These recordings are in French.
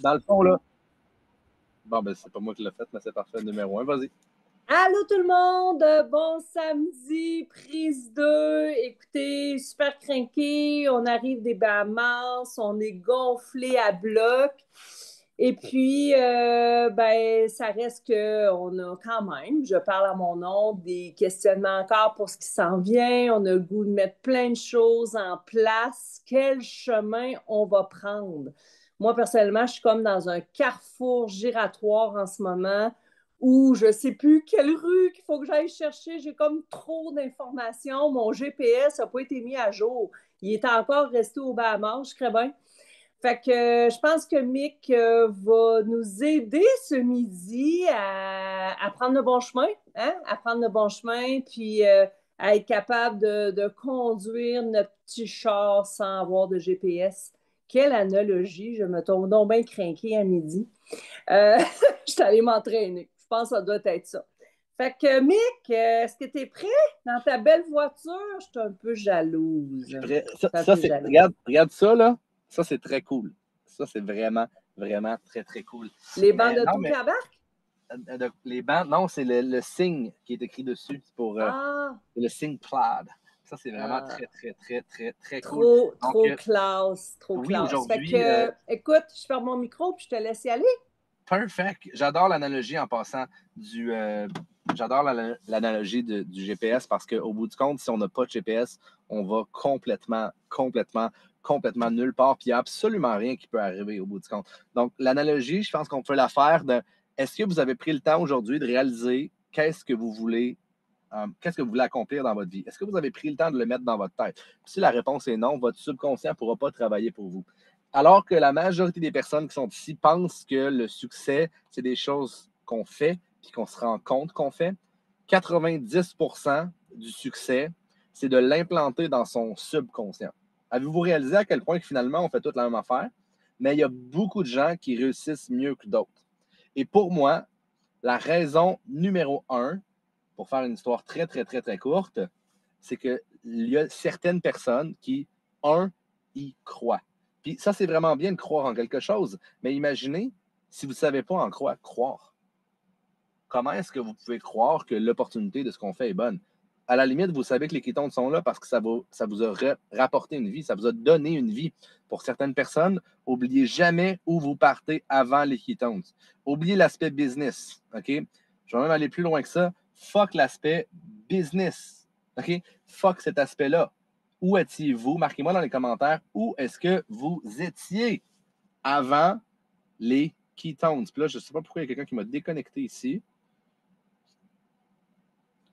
Dans le fond, là. Bon, ben, c'est pas moi qui l'ai fait, mais c'est parfait. Numéro 1, vas-y. Allô tout le monde, bon samedi, prise 2. Écoutez, super crinqué, on arrive des Bahamas, on est gonflé à bloc. Et puis, ben, ça reste que on a quand même, je parle à mon nom, des questionnements encore pour ce qui s'en vient. On a le goût de mettre plein de choses en place. Quel chemin on va prendre? Moi, personnellement, je suis comme dans un carrefour giratoire en ce moment où je ne sais plus quelle rue qu'il faut que j'aille chercher. J'ai comme trop d'informations. Mon GPS n'a pas été mis à jour. Il est encore resté au Bahamas, je crée bien. Fait que je pense que Mick va nous aider ce midi à prendre le bon chemin, hein? À prendre le bon chemin, puis à être capable de conduire notre petit char sans avoir de GPS. Quelle analogie, je me tombe donc bien crinqué à midi. Je suis allée m'entraîner. Je pense que ça doit être ça. Fait que, Mick, est-ce que tu es prêt dans ta belle voiture? Je suis un peu jalouse. Regarde ça, là. Ça, c'est très cool. Ça, c'est vraiment, vraiment très, très cool. Les bancs d'auto qui embarquent? Les bancs, non, c'est le signe qui est écrit dessus. C'est pour le signe plaid. Ça, c'est vraiment très, très, très, très, très cool. Trop classe, trop oui, classe. aujourd'hui. Fait que, écoute, je ferme mon micro puis je te laisse y aller. Perfect. J'adore l'analogie en passant J'adore l'analogie du GPS parce qu'au bout du compte, si on n'a pas de GPS, on va complètement nulle part. Puis il n'y a absolument rien qui peut arriver au bout du compte. Donc, l'analogie, je pense qu'on peut la faire de est-ce que vous avez pris le temps aujourd'hui de réaliser qu'est-ce que vous voulez accomplir dans votre vie? Est-ce que vous avez pris le temps de le mettre dans votre tête? Puis si la réponse est non, votre subconscient ne pourra pas travailler pour vous. Alors que la majorité des personnes qui sont ici pensent que le succès, c'est des choses qu'on fait puis qu'on se rend compte qu'on fait. 90% du succès, c'est de l'implanter dans son subconscient. Avez-vous réalisé à quel point que finalement, on fait toute la même affaire? Mais il y a beaucoup de gens qui réussissent mieux que d'autres. Et pour moi, la raison numéro 1, pour faire une histoire très, très, très, très courte, c'est qu'il y a certaines personnes qui, y croient. Puis ça, c'est vraiment bien de croire en quelque chose. Mais imaginez, si vous ne savez pas en quoi croire, comment est-ce que vous pouvez croire que l'opportunité de ce qu'on fait est bonne? À la limite, vous savez que les ketones sont là parce que ça vous a rapporté une vie, ça vous a donné une vie. Pour certaines personnes, n'oubliez jamais où vous partez avant les ketones. Oubliez l'aspect business. OK? Je vais même aller plus loin que ça. Fuck l'aspect business. OK? Fuck cet aspect-là. Où étiez-vous? Marquez-moi dans les commentaires où est-ce que vous étiez avant les ketones. Puis là, je ne sais pas pourquoi il y a quelqu'un qui m'a déconnecté ici.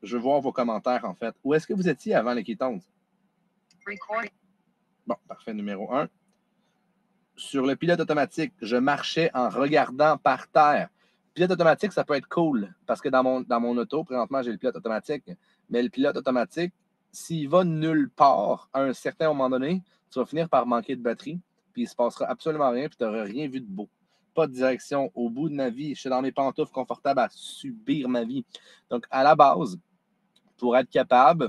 Je veux voir vos commentaires, en fait. Où est-ce que vous étiez avant les ketones? Bon, parfait, numéro 1. Sur le pilote automatique, je marchais en regardant par terre. Pilote automatique, ça peut être cool, parce que dans mon auto, présentement, j'ai le pilote automatique. Mais le pilote automatique, s'il va nulle part, à un certain moment donné, tu vas finir par manquer de batterie, puis il ne se passera absolument rien, puis tu n'auras rien vu de beau. Pas de direction. Au bout de ma vie, je suis dans mes pantoufles confortables à subir ma vie. Donc, à la base, pour être capable,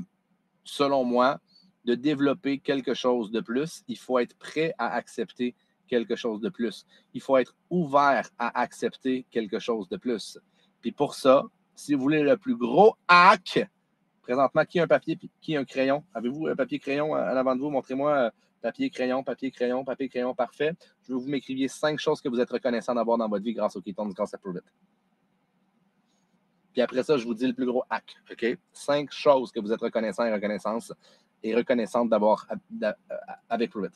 selon moi, de développer quelque chose de plus, il faut être prêt à accepter quelque chose de plus. Il faut être ouvert à accepter quelque chose de plus. Puis pour ça, si vous voulez le plus gros hack, présentement, qui a un papier, qui a un crayon? Avez-vous un papier-crayon à l'avant de vous? Montrez-moi papier-crayon, papier-crayon, papier-crayon, parfait. Je veux que vous m'écriviez 5 choses que vous êtes reconnaissant d'avoir dans votre vie grâce au Ketones, grâce à Prove It. Puis après ça, je vous dis le plus gros hack. OK? 5 choses que vous êtes reconnaissant et reconnaissante d'avoir avec Prove It.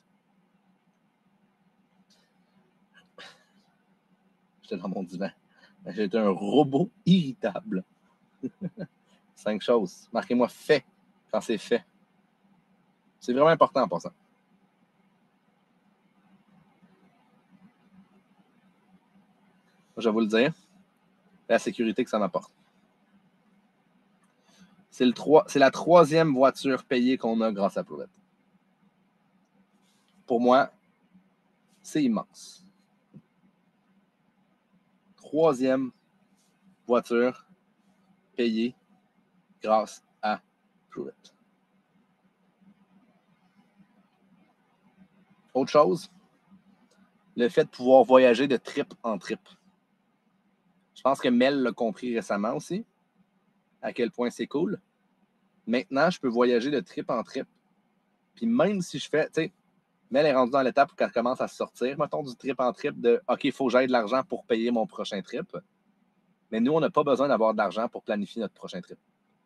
J'étais dans mon divan. J'étais un robot irritable. 5 choses. Marquez-moi fait quand c'est fait. C'est vraiment important en passant. Je vais vous le dire. La sécurité que ça m'apporte. C'est la 3e voiture payée qu'on a grâce à Prove It. Pour moi, c'est immense. 3e voiture payée grâce à Prove It. Autre chose, le fait de pouvoir voyager de trip en trip. Je pense que Mel l'a compris récemment aussi, à quel point c'est cool. Maintenant, je peux voyager de trip en trip. Puis même si je fais, tu sais, Mel est rendue dans l'étape où elle commence à sortir, mettons, du trip en trip de OK, il faut que j'aille de l'argent pour payer mon prochain trip. Mais nous, on n'a pas besoin d'avoir de l'argent pour planifier notre prochain trip.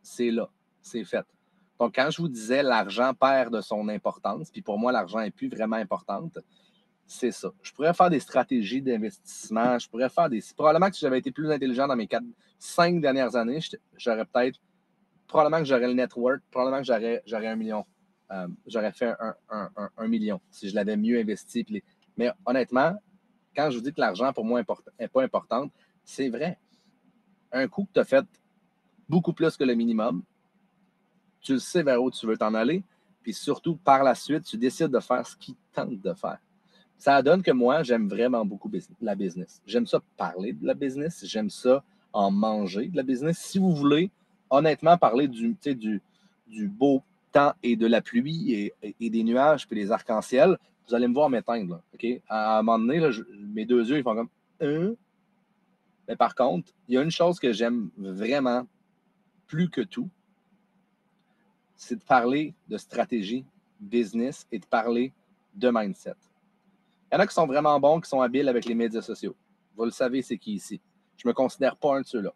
C'est là, c'est fait. Donc, quand je vous disais l'argent perd de son importance, puis pour moi, l'argent n'est plus vraiment importante, c'est ça. Je pourrais faire des stratégies d'investissement, je pourrais faire des. Probablement que si j'avais été plus intelligent dans mes 5 dernières années, j'aurais peut-être. Probablement que j'aurais le network, probablement que j'aurais 1 million. J'aurais fait un million si je l'avais mieux investi. Mais honnêtement, quand je vous dis que l'argent pour moi n'est pas important, c'est vrai. Un coup que tu as fait beaucoup plus que le minimum, tu le sais vers où tu veux t'en aller, puis surtout, par la suite, tu décides de faire ce qui tente de faire. Ça donne que moi, j'aime vraiment beaucoup la business. J'aime ça parler de la business, j'aime ça en manger de la business. Si vous voulez, honnêtement, parler du beau temps et de la pluie et des nuages puis des arcs-en-ciel, vous allez me voir m'éteindre. OK? À un moment donné, là, mes 2 yeux, ils font comme Mais par contre, il y a une chose que j'aime vraiment plus que tout, c'est de parler de stratégie, business et de parler de mindset. Il y en a qui sont vraiment bons, qui sont habiles avec les médias sociaux. Vous le savez, c'est qui ici. Je ne me considère pas un de ceux-là.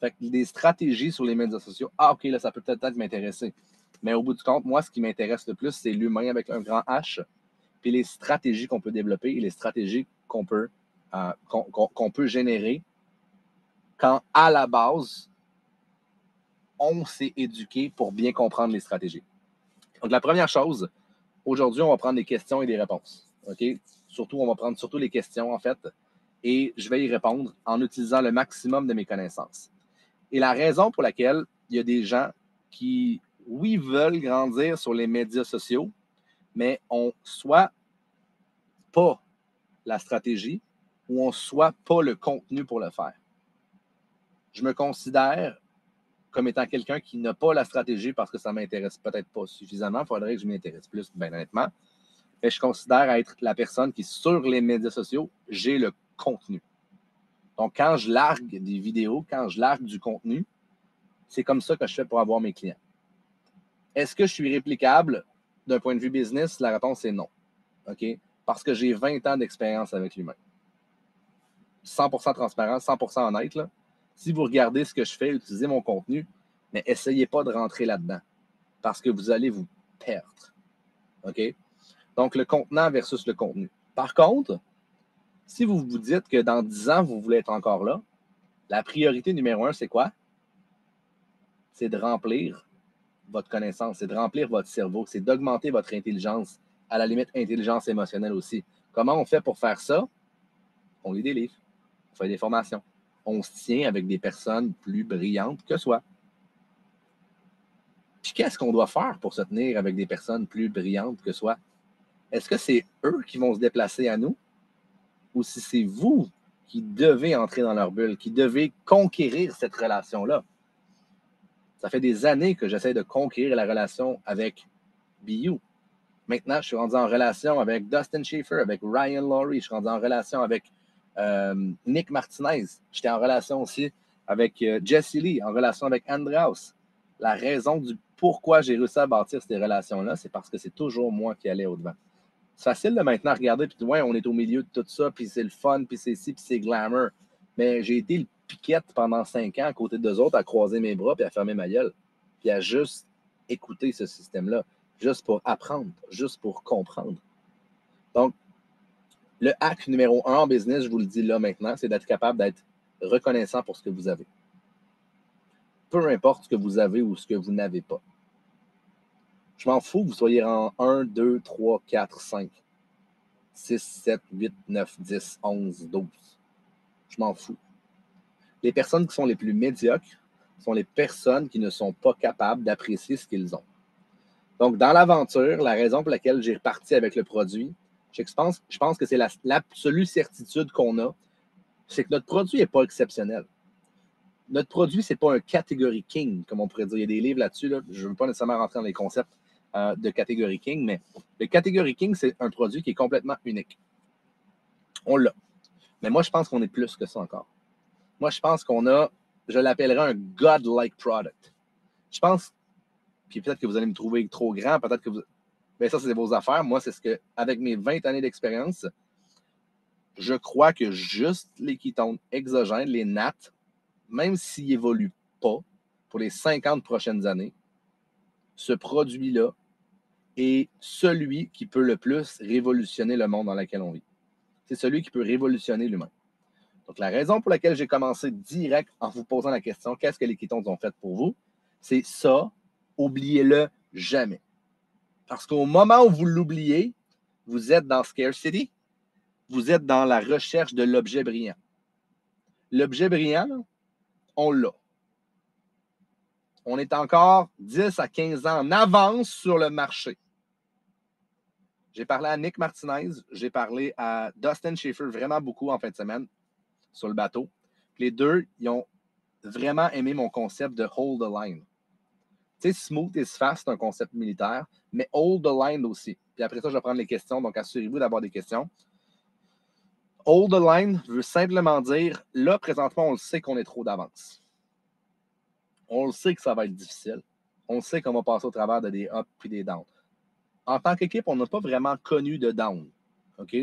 Fait que des stratégies sur les médias sociaux, OK, là, ça peut peut-être m'intéresser. Mais au bout du compte, moi, ce qui m'intéresse le plus, c'est l'humain avec un grand H, puis les stratégies qu'on peut développer et les stratégies qu'on peut générer quand, à la base, on s'est éduqué pour bien comprendre les stratégies. Donc, la première chose, aujourd'hui, on va prendre des questions et des réponses. OK? On va prendre surtout les questions, en fait, et je vais y répondre en utilisant le maximum de mes connaissances. Et la raison pour laquelle il y a des gens qui, oui, veulent grandir sur les médias sociaux, mais ont soit pas la stratégie ou ont soit pas le contenu pour le faire. Je me considère comme étant quelqu'un qui n'a pas la stratégie parce que ça ne m'intéresse peut-être pas suffisamment. Il faudrait que je m'y intéresse plus, bien honnêtement. Mais je considère être la personne qui, sur les médias sociaux, j'ai le contenu. Donc, quand je largue des vidéos, quand je largue du contenu, c'est comme ça que je fais pour avoir mes clients. Est-ce que je suis réplicable d'un point de vue business? La réponse est non. OK? Parce que j'ai 20 ans d'expérience avec l'humain. 100% transparent, 100% honnête. Là. Si vous regardez ce que je fais, utilisez mon contenu, mais essayez pas de rentrer là-dedans parce que vous allez vous perdre. OK? Donc, le contenant versus le contenu. Par contre, si vous vous dites que dans 10 ans, vous voulez être encore là, la priorité numéro 1, c'est quoi? C'est de remplir votre connaissance, c'est de remplir votre cerveau, c'est d'augmenter votre intelligence, à la limite, intelligence émotionnelle aussi. Comment on fait pour faire ça? On lit des livres, on fait des formations, on se tient avec des personnes plus brillantes que soi. Puis qu'est-ce qu'on doit faire pour se tenir avec des personnes plus brillantes que soi? Est-ce que c'est eux qui vont se déplacer à nous? Ou si c'est vous qui devez entrer dans leur bulle, qui devez conquérir cette relation-là? Ça fait des années que j'essaie de conquérir la relation avec BU. Maintenant, je suis rendu en relation avec Dustin Schaefer, avec Ryan Laurie, je suis rendu en relation avec Nick Martinez. J'étais en relation aussi avec Jesse Lee, en relation avec Andreas. La raison du pourquoi j'ai réussi à bâtir ces relations-là, c'est parce que c'est toujours moi qui allais au-devant. C'est facile de maintenant regarder, puis ouais, on est au milieu de tout ça, puis c'est le fun, puis c'est ci, puis c'est glamour. Mais j'ai été le piquette pendant 5 ans à côté d'eux autres, à croiser mes bras, puis à fermer ma gueule, puis à juste écouter ce système-là, juste pour apprendre, juste pour comprendre. Donc, le hack numéro 1 en business, je vous le dis là maintenant, c'est d'être capable d'être reconnaissant pour ce que vous avez. Peu importe ce que vous avez ou ce que vous n'avez pas. Je m'en fous que vous soyez en 1, 2, 3, 4, 5, 6, 7, 8, 9, 10, 11, 12. Je m'en fous. Les personnes qui sont les plus médiocres sont les personnes qui ne sont pas capables d'apprécier ce qu'ils ont. Donc, dans l'aventure, la raison pour laquelle j'ai reparti avec le produit, je pense que c'est l'absolue certitude qu'on a, c'est que notre produit n'est pas exceptionnel. Notre produit, ce n'est pas un category king, comme on pourrait dire. Il y a des livres là-dessus. Là. Je ne veux pas nécessairement rentrer dans les concepts de category king, mais le category king, c'est un produit qui est complètement unique. On l'a. Mais moi, je pense qu'on est plus que ça encore. Moi, je pense qu'on a, je l'appellerais un godlike product. Je pense, puis peut-être que vous allez me trouver trop grand, peut-être que vous... Bien, ça, c'est vos affaires. Moi, c'est ce que, avec mes 20 années d'expérience, je crois que juste les ketones exogènes, les NAT, même s'ils n'évoluent pas pour les 50 prochaines années, ce produit-là est celui qui peut le plus révolutionner le monde dans lequel on vit. C'est celui qui peut révolutionner l'humain. Donc, la raison pour laquelle j'ai commencé direct en vous posant la question, qu'est-ce que les ketones ont fait pour vous? C'est ça, oubliez-le jamais. Parce qu'au moment où vous l'oubliez, vous êtes dans Scarcity, vous êtes dans la recherche de l'objet brillant. L'objet brillant, là, on l'a. On est encore 10 à 15 ans en avance sur le marché. J'ai parlé à Nick Martinez, j'ai parlé à Dustin Schaefer vraiment beaucoup en fin de semaine sur le bateau. Les deux, ils ont vraiment aimé mon concept de hold the line. Tu sais, smooth is fast, c'est un concept militaire, mais hold the line aussi. Puis après ça, je vais prendre les questions, donc assurez-vous d'avoir des questions. Hold the line veut simplement dire, là, présentement, on le sait qu'on est trop d'avance. On le sait que ça va être difficile. On le sait qu'on va passer au travers de des ups puis des downs. En tant qu'équipe, on n'a pas vraiment connu de down. OK?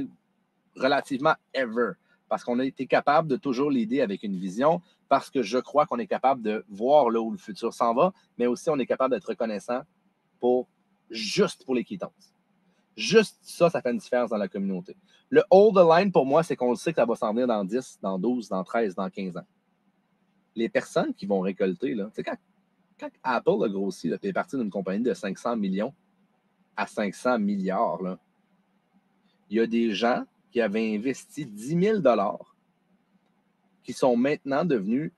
Relativement ever. Parce qu'on a été capable de toujours l'aider avec une vision, parce que je crois qu'on est capable de voir là où le futur s'en va, mais aussi on est capable d'être reconnaissant juste pour les ketones. Juste ça, ça fait une différence dans la communauté. Le hold the line, pour moi, c'est qu'on le sait que ça va s'en venir dans 10, dans 12, dans 13, dans 15 ans. Les personnes qui vont récolter, là, tu sais, quand Apple a grossi, là, puis est parti d'une compagnie de 500 millions à 500 milliards, là, il y a des gens qui avaient investi 10 000 $ qui sont maintenant devenus,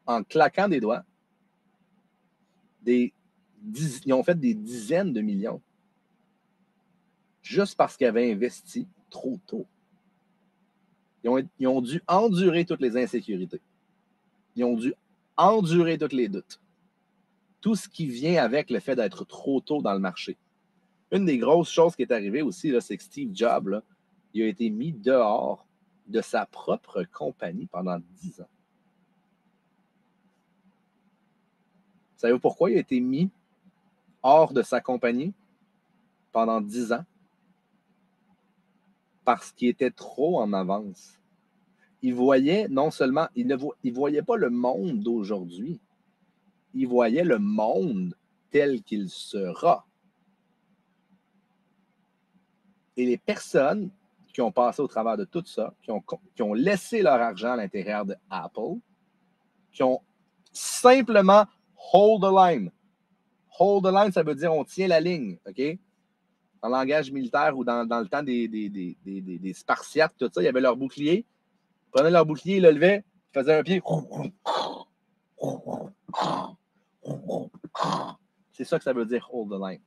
en claquant des doigts, ils ont fait des dizaines de millions juste parce qu'ils avaient investi trop tôt. Ils ont dû endurer toutes les insécurités. Ils ont dû endurer tous les doutes. Tout ce qui vient avec le fait d'être trop tôt dans le marché. Une des grosses choses qui est arrivée aussi, là, c'est que Steve Jobs, là, il a été mis dehors de sa propre compagnie pendant 10 ans. Savez-vous pourquoi il a été mis hors de sa compagnie pendant 10 ans? Parce qu'il était trop en avance. Il voyait non seulement, il ne voyait pas le monde d'aujourd'hui, il voyait le monde tel qu'il sera. Et les personnes qui ont passé au travers de tout ça, qui ont laissé leur argent à l'intérieur de Apple, qui ont simplement hold the line. Hold the line, ça veut dire on tient la ligne, OK? En langage militaire ou dans le temps des Spartiates, tout ça, il y avait leur bouclier. Ils prenaient leur bouclier, ils le levaient, ils faisaient un pied. C'est ça que ça veut dire hold the line.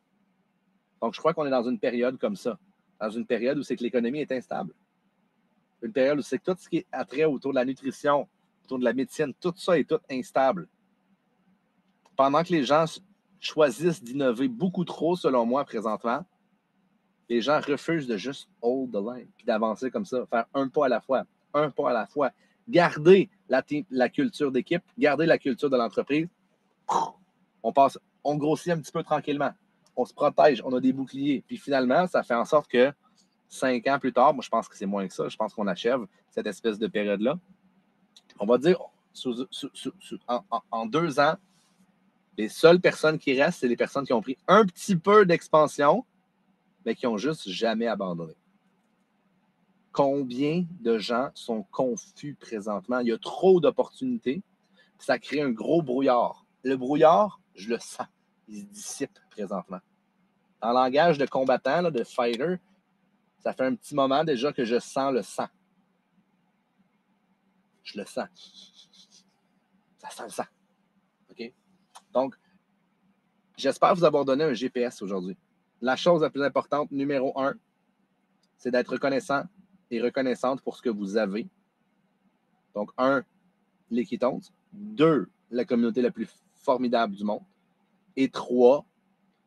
Donc, je crois qu'on est dans une période comme ça. Dans une période où c'est que l'économie est instable. Une période où c'est que tout ce qui est attrait autour de la nutrition, autour de la médecine, tout ça est tout instable. Pendant que les gens choisissent d'innover beaucoup trop, selon moi, présentement, les gens refusent de juste hold the line, puis d'avancer comme ça, faire un pas à la fois, un pas à la fois. Garder la culture d'équipe, garder la culture de l'entreprise. On grossit un petit peu tranquillement. On se protège, on a des boucliers. Puis finalement, ça fait en sorte que 5 ans plus tard, moi je pense que c'est moins que ça, je pense qu'on achève cette espèce de période-là. On va dire, en 2 ans, les seules personnes qui restent, c'est les personnes qui ont pris un petit peu d'expansion, mais qui n'ont juste jamais abandonné. Combien de gens sont confus présentement? Il y a trop d'opportunités. Ça crée un gros brouillard. Le brouillard, je le sens, il se dissipe présentement. En langage de combattant, là, de fighter, ça fait un petit moment déjà que je sens le sang. Je le sens. Ça sent le sang. OK? Donc, j'espère vous avoir donné un GPS aujourd'hui. La chose la plus importante, numéro 1, c'est d'être reconnaissant et reconnaissante pour ce que vous avez. Donc, 1, les ketones. 2, la communauté la plus formidable du monde. Et 3,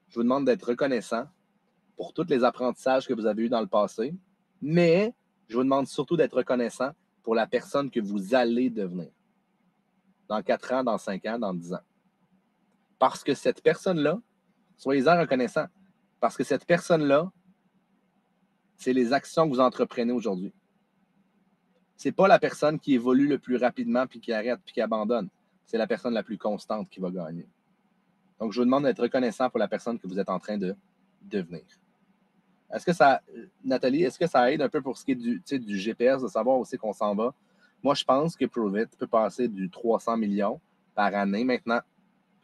je vous demande d'être reconnaissant pour tous les apprentissages que vous avez eus dans le passé. Mais Je vous demande surtout d'être reconnaissant pour la personne que vous allez devenir. Dans 4 ans, dans 5 ans, dans 10 ans. Parce que cette personne-là, soyez-en reconnaissant, parce que cette personne-là, c'est les actions que vous entreprenez aujourd'hui. Ce n'est pas la personne qui évolue le plus rapidement, puis qui arrête, puis qui abandonne. C'est la personne la plus constante qui va gagner. Donc, je vous demande d'être reconnaissant pour la personne que vous êtes en train de devenir. Est-ce que ça, Nathalie, est-ce que ça aide un peu pour ce qui est du GPS, de savoir où c'est qu'on s'en va? Moi, je pense que Prove It peut passer du 300 millions par année maintenant.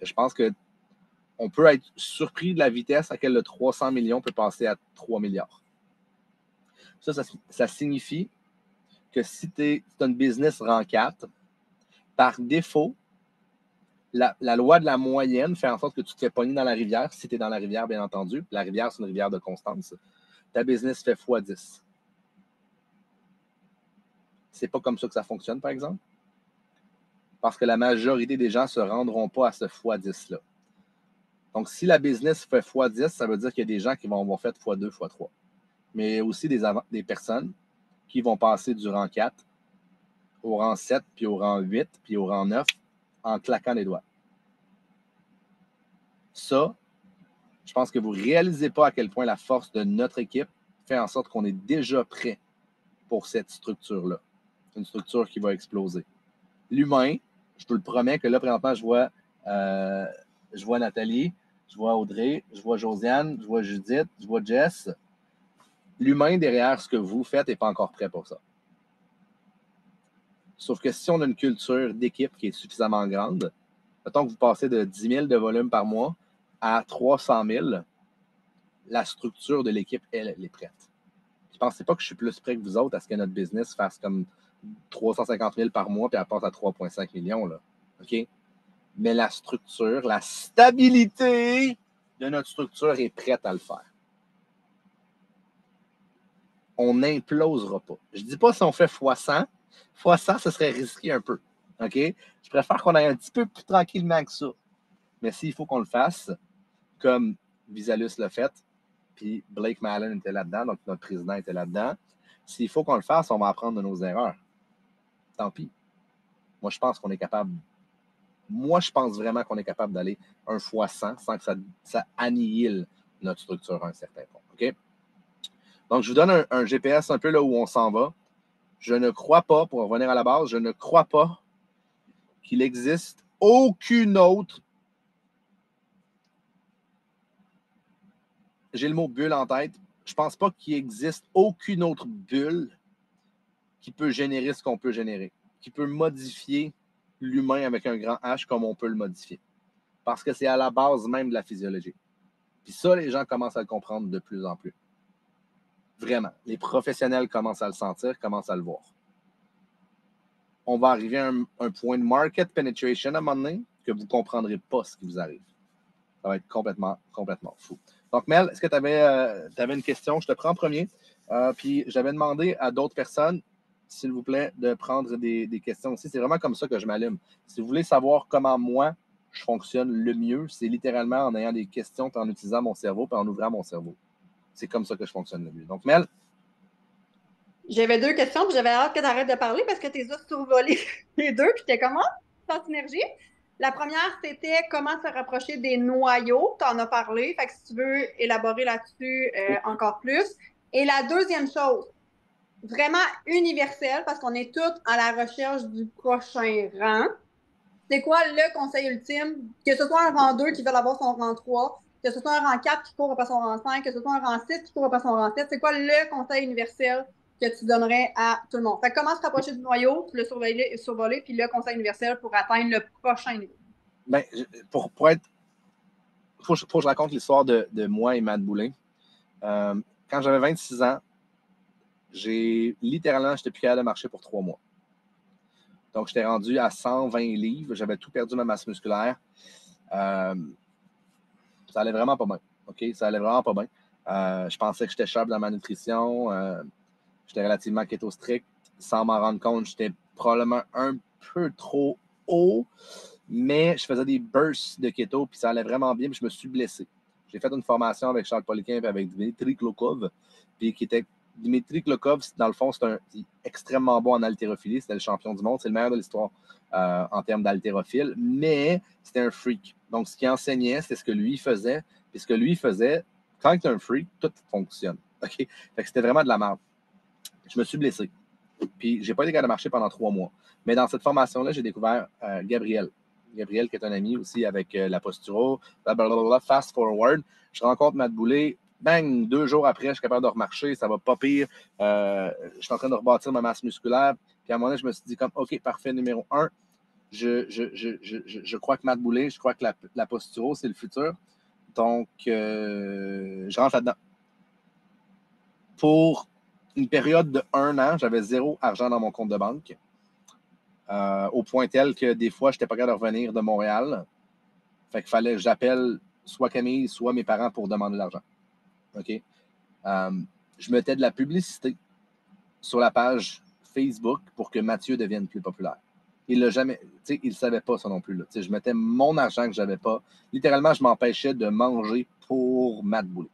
Je pense qu'on peut être surpris de la vitesse à laquelle le 300 millions peut passer à 3 milliards. Ça signifie que si tu as une business rang 4, par défaut, la loi de la moyenne fait en sorte que tu te fais pogner dans la rivière. Si tu es dans la rivière, bien entendu, la rivière, c'est une rivière de constance. Ta business fait x10. C'est pas comme ça que ça fonctionne, par exemple. Parce que la majorité des gens ne se rendront pas à ce x10-là. Donc, si la business fait x10, ça veut dire qu'il y a des gens qui vont avoir fait x2, x3. Mais il y a aussi des personnes qui vont passer du rang 4 au rang 7, puis au rang 8, puis au rang 9 en claquant les doigts. Ça, je pense que vous ne réalisez pas à quel point la force de notre équipe fait en sorte qu'on est déjà prêt pour cette structure-là. Une structure qui va exploser. L'humain, je te le promets que là, présentement, je vois Nathalie, je vois Audrey, je vois Josiane, je vois Judith, je vois Jess. L'humain derrière ce que vous faites n'est pas encore prêt pour ça. Sauf que si on a une culture d'équipe qui est suffisamment grande, mettons que vous passez de 10 000 de volume par mois à 300 000, la structure de l'équipe, elle est prête. Je ne pensez pas que je suis plus prêt que vous autres à ce que notre business fasse comme 350 000 par mois puis elle passe à 3,5 millions. Là. OK? Mais la structure, la stabilité de notre structure est prête à le faire. On n'implosera pas. Je ne dis pas si on fait x100. x100, ce serait risqué un peu. OK? Je préfère qu'on aille un petit peu plus tranquillement que ça. Mais s'il faut qu'on le fasse, comme Visalus l'a fait, puis Blake Mallon était là-dedans, donc notre président était là-dedans, s'il faut qu'on le fasse, on va apprendre de nos erreurs. Tant pis. Moi, je pense qu'on est capable. Moi, je pense vraiment qu'on est capable d'aller un x100 sans que ça annihile notre structure à un certain point. OK? Donc, je vous donne un GPS un peu là où on s'en va. Je ne crois pas, pour revenir à la base, je ne crois pas qu'il existe aucune autre. J'ai le mot bulle en tête. Je ne pense pas qu'il existe aucune autre bulle qui peut générer ce qu'on peut générer, qui peut modifier l'humain avec un grand H comme on peut le modifier. Parce que c'est à la base même de la physiologie. Puis ça, les gens commencent à le comprendre de plus en plus. Vraiment. Les professionnels commencent à le sentir, commencent à le voir. On va arriver à un point de market penetration à un moment donné que vous ne comprendrez pas ce qui vous arrive. Ça va être complètement fou. Donc, Mel, est-ce que tu avais une question? Je te prends en premier. Puis, j'avais demandé à d'autres personnes, s'il vous plaît, de prendre des questions aussi. C'est vraiment comme ça que je m'allume. Si vous voulez savoir comment moi, je fonctionne le mieux, c'est littéralement en ayant des questions, puis en utilisant mon cerveau, puis en ouvrant mon cerveau. C'est comme ça que je fonctionne le mieux. Donc, Mel? J'avais 2 questions, puis j'avais hâte que tu arrêtes de parler parce que tu les as survolées les deux, puis t'es comment? Sans synergie. La première, c'était comment se rapprocher des noyaux. Tu en as parlé, fait que si tu veux élaborer là-dessus encore plus. Et la deuxième chose, vraiment universelle, parce qu'on est tous à la recherche du prochain rang. C'est quoi le conseil ultime? Que ce soit un rang 2 qui veut avoir son rang 3, que ce soit un rang 4 qui court après son rang 5, que ce soit un rang 6 qui court après son rang 7, c'est quoi le conseil universel que tu donnerais à tout le monde? Fait que comment se rapprocher du noyau, le survoler, puis le conseil universel pour atteindre le prochain niveau? Bien, pour être. Il faut que je raconte l'histoire de moi et Matt Boulin. Quand j'avais 26 ans, littéralement, je n'étais plus capable de marcher pour 3 mois. Donc, j'étais rendu à 120 livres. J'avais tout perdu ma masse musculaire. Ça allait vraiment pas bien. OK? Ça allait vraiment pas bien. Je pensais que j'étais sharp dans ma nutrition. J'étais relativement keto strict. Sans m'en rendre compte, j'étais probablement un peu trop haut. Mais je faisais des bursts de keto, puis ça allait vraiment bien, puis je me suis blessé. J'ai fait une formation avec Charles Poliquin et avec Dmitry Klokov, puis qui était Dmitry Klokov, dans le fond, il est extrêmement bon en haltérophilie. C'était le champion du monde. C'est le meilleur de l'histoire en termes d'haltérophile. Mais c'était un freak. Donc, ce qu'il enseignait, c'est ce que lui faisait. Puis ce que lui faisait, quand tu es un freak, tout fonctionne. OK? Fait que c'était vraiment de la merde. Je me suis blessé. Puis, j'ai pas été capable de marcher pendant 3 mois. Mais dans cette formation-là, j'ai découvert Gabriel. Gabriel, qui est un ami aussi avec la posturo, blablabla, fast forward. Je rencontre Matt Boulay. Bang, 2 jours après, je suis capable de remarcher, ça va pas pire. Je suis en train de rebâtir ma masse musculaire. Puis à un moment donné, je me suis dit comme, OK, parfait, numéro 1, je crois que Matt Boulay, je crois que la posturo, c'est le futur. Donc, je rentre là-dedans. Pour une période de 1 an, j'avais 0 argent dans mon compte de banque. Au point tel que des fois, je n'étais pas capable de revenir de Montréal. Fait qu'il fallait que j'appelle soit Camille, soit mes parents pour demander de l'argent. OK? Je mettais de la publicité sur la page Facebook pour que Mathieu devienne plus populaire. Il l'a jamais, il ne savait pas ça non plus. Là. Je mettais mon argent que je n'avais pas. Littéralement, je m'empêchais de manger pour Matt Boulay.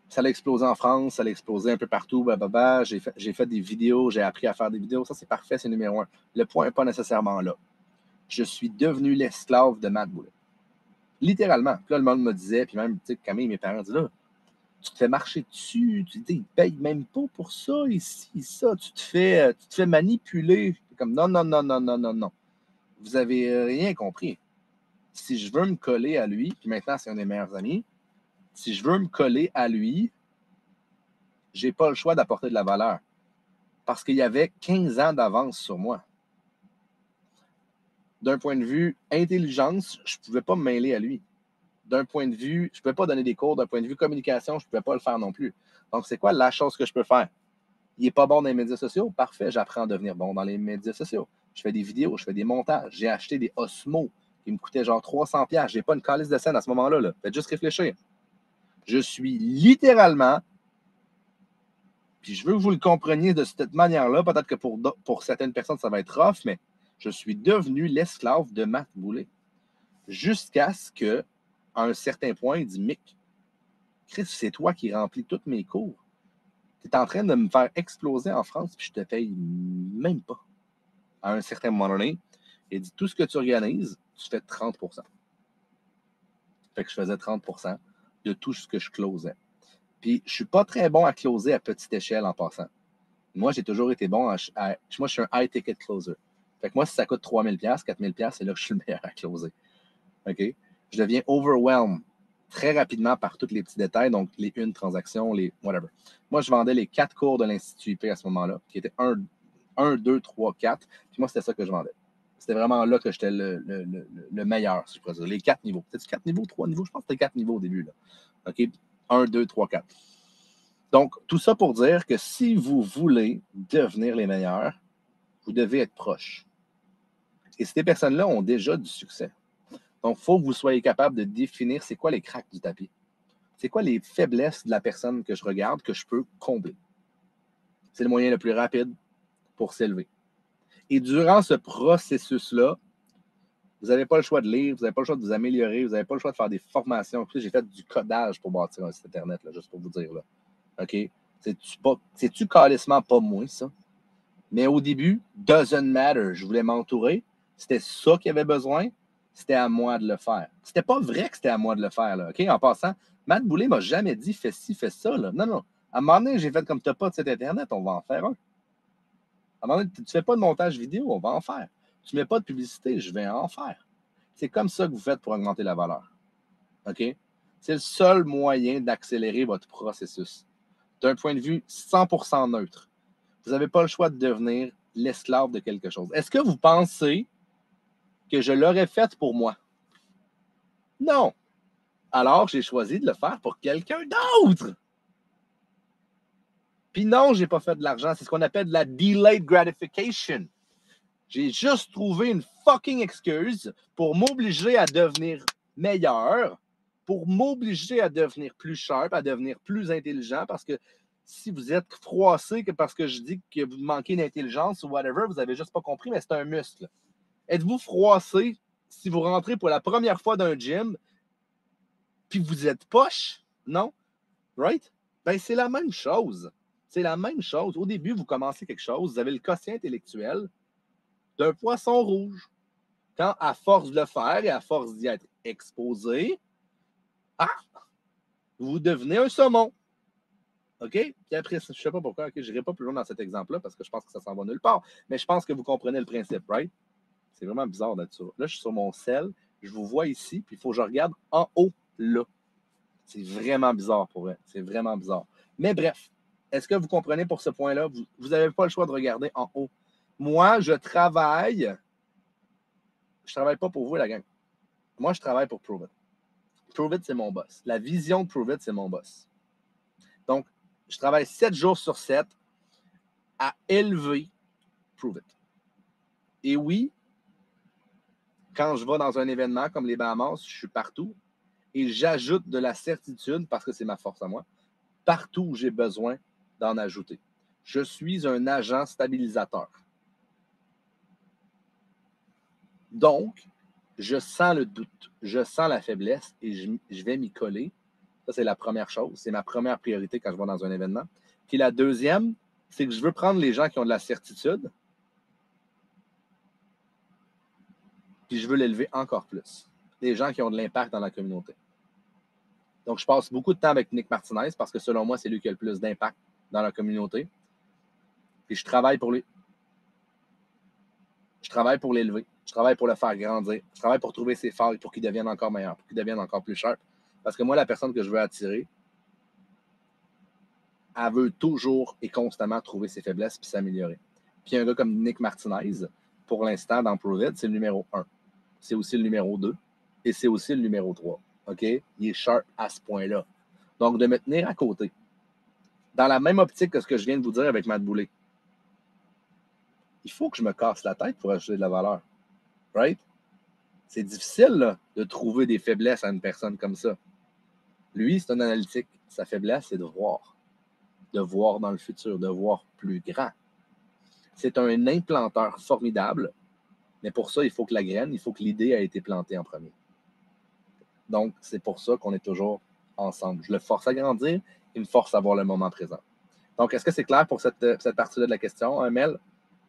Ça allait exploser en France, ça allait exploser un peu partout. Blablabla. J'ai fait des vidéos, j'ai appris à faire des vidéos. Ça, c'est parfait, c'est numéro 1. Le point n'est pas nécessairement là. Je suis devenu l'esclave de Matt Boulay. Littéralement. Puis là, le monde me disait, puis même, Camille, mes parents disaient, là, tu te fais marcher dessus, ils ne payent même pas pour ça, ici, ça. Tu te fais manipuler. Comme non. Vous n'avez rien compris. Si je veux me coller à lui, puis maintenant, c'est un des meilleurs amis, si je veux me coller à lui, je n'ai pas le choix d'apporter de la valeur. Parce qu'il y avait 15 ans d'avance sur moi. D'un point de vue intelligence, je ne pouvais pas me mêler à lui. D'un point de vue, je ne pouvais pas donner des cours. D'un point de vue communication, je ne pouvais pas le faire non plus. Donc, c'est quoi la chose que je peux faire? Il n'est pas bon dans les médias sociaux? Parfait, j'apprends à devenir bon dans les médias sociaux. Je fais des vidéos, je fais des montages. J'ai acheté des Osmo qui me coûtaient genre 300$. Je n'ai pas une calice de scène à ce moment-là. Là. Faites juste réfléchir. Je suis littéralement, puis je veux que vous le compreniez de cette manière-là, peut-être que pour certaines personnes, ça va être rough, mais je suis devenu l'esclave de Matt Boulay. Jusqu'à ce que, à un certain point, il dit, Mick, Chris, c'est toi qui remplis tous mes cours. Tu es en train de me faire exploser en France, puis je te paye même pas. À un certain moment donné, il dit, tout ce que tu organises, tu fais 30%. Fait que je faisais 30% de tout ce que je closais. Puis, je ne suis pas très bon à closer à petite échelle en passant. Moi, j'ai toujours été bon moi, je suis un high-ticket closer. Fait que moi, si ça coûte 3 000$, 4 000$, c'est là que je suis le meilleur à closer. OK? Je deviens overwhelmed très rapidement par tous les petits détails, donc les une transactions, les whatever. Moi, je vendais les 4 cours de l'Institut IP à ce moment-là, qui étaient 1, 2, 3, 4. Puis moi, c'était ça que je vendais. C'était vraiment là que j'étais le meilleur, si je pourrais dire. Les 4 niveaux. Peut-être 4 niveaux, 3 niveaux? Je pense que c'était 4 niveaux au début. Là. OK? 1, 2, 3, 4. Donc, tout ça pour dire que si vous voulez devenir les meilleurs, vous devez être proche. Et ces personnes-là ont déjà du succès. Donc, il faut que vous soyez capable de définir c'est quoi les cracks du tapis. C'est quoi les faiblesses de la personne que je regarde que je peux combler. C'est le moyen le plus rapide pour s'élever. Et durant ce processus-là, vous n'avez pas le choix de lire, vous n'avez pas le choix de vous améliorer, vous n'avez pas le choix de faire des formations. J'ai fait du codage pour bâtir un site Internet, là, juste pour vous dire. Là. OK? C'est-tu calissement pas moi, ça? Mais au début, doesn't matter. Je voulais m'entourer. C'était ça qu'il y avait besoin. C'était à moi de le faire. C'était pas vrai que c'était à moi de le faire. Là, OK? En passant, Matt Boulay m'a jamais dit fais ci, fais ça. Là. Non. À un moment donné, j'ai fait comme tu n'as pas de site Internet, on va en faire un. À un moment donné, tu ne fais pas de montage vidéo, on va en faire. Tu ne mets pas de publicité, je vais en faire. C'est comme ça que vous faites pour augmenter la valeur. OK? C'est le seul moyen d'accélérer votre processus. D'un point de vue 100% neutre. Vous n'avez pas le choix de devenir l'esclave de quelque chose. Est-ce que vous pensez que je l'aurais fait pour moi? Non. Alors, j'ai choisi de le faire pour quelqu'un d'autre. Puis non, je n'ai pas fait de l'argent. C'est ce qu'on appelle de la delayed gratification. J'ai juste trouvé une fucking excuse pour m'obliger à devenir meilleur, pour m'obliger à devenir plus sharp, à devenir plus intelligent, parce que si vous êtes froissé que parce que je dis que vous manquez d'intelligence ou whatever, vous n'avez juste pas compris, mais c'est un muscle. Êtes-vous froissé si vous rentrez pour la première fois d'un gym puis vous êtes poche? Non? Right? Ben, c'est la même chose. C'est la même chose. Au début, vous commencez quelque chose, vous avez le quotient intellectuel d'un poisson rouge. Quand, à force de le faire et à force d'y être exposé, vous devenez un saumon. OK? Puis après, je ne sais pas pourquoi, je n'irai pas plus loin dans cet exemple-là parce que je pense que ça s'en va nulle part. Mais je pense que vous comprenez le principe, right? C'est vraiment bizarre d'être sur. Là, je suis sur mon sel, je vous vois ici, puis il faut que je regarde en haut, là. C'est vraiment bizarre pour vrai. C'est vraiment bizarre. Mais bref, est-ce que vous comprenez pour ce point-là? Vous n'avez pas le choix de regarder en haut. Moi, je travaille pas pour vous, la gang. Moi, je travaille pour Prove It. Prove It, c'est mon boss. La vision de Prove It, c'est mon boss. Donc, je travaille 7 jours sur 7 à élever Prove It. Et oui, quand je vais dans un événement comme les Bahamas, je suis partout et j'ajoute de la certitude, parce que c'est ma force à moi, partout où j'ai besoin d'en ajouter. Je suis un agent stabilisateur. Donc, je sens le doute, je sens la faiblesse et je vais m'y coller. Ça, c'est la première chose. C'est ma première priorité quand je vais dans un événement. Puis la deuxième, c'est que je veux prendre les gens qui ont de la certitude puis je veux l'élever encore plus. Les gens qui ont de l'impact dans la communauté. Donc, je passe beaucoup de temps avec Nick Martinez parce que selon moi, c'est lui qui a le plus d'impact dans la communauté. Puis je travaille pour lui. Je travaille pour l'élever. Je travaille pour le faire grandir. Je travaille pour trouver ses failles pour qu'il devienne encore meilleur, pour qu'il devienne encore plus sharp. Parce que moi, la personne que je veux attirer, elle veut toujours et constamment trouver ses faiblesses puis s'améliorer. Puis un gars comme Nick Martinez, pour l'instant, dans Prove It, c'est le numéro 1. C'est aussi le numéro 2 et c'est aussi le numéro 3. OK? Il est sharp à ce point-là. Donc, de me tenir à côté. Dans la même optique que ce que je viens de vous dire avec Matt Boulay. Il faut que je me casse la tête pour ajouter de la valeur. Right? C'est difficile là, de trouver des faiblesses à une personne comme ça. Lui, c'est un analytique. Sa faiblesse, c'est de voir. De voir dans le futur, de voir plus grand. C'est un implanteur formidable, mais pour ça, il faut que la graine, il faut que l'idée ait été plantée en premier. Donc, c'est pour ça qu'on est toujours ensemble. Je le force à grandir, il me force à voir le moment présent. Donc, est-ce que c'est clair pour cette partie-là de la question, Mel?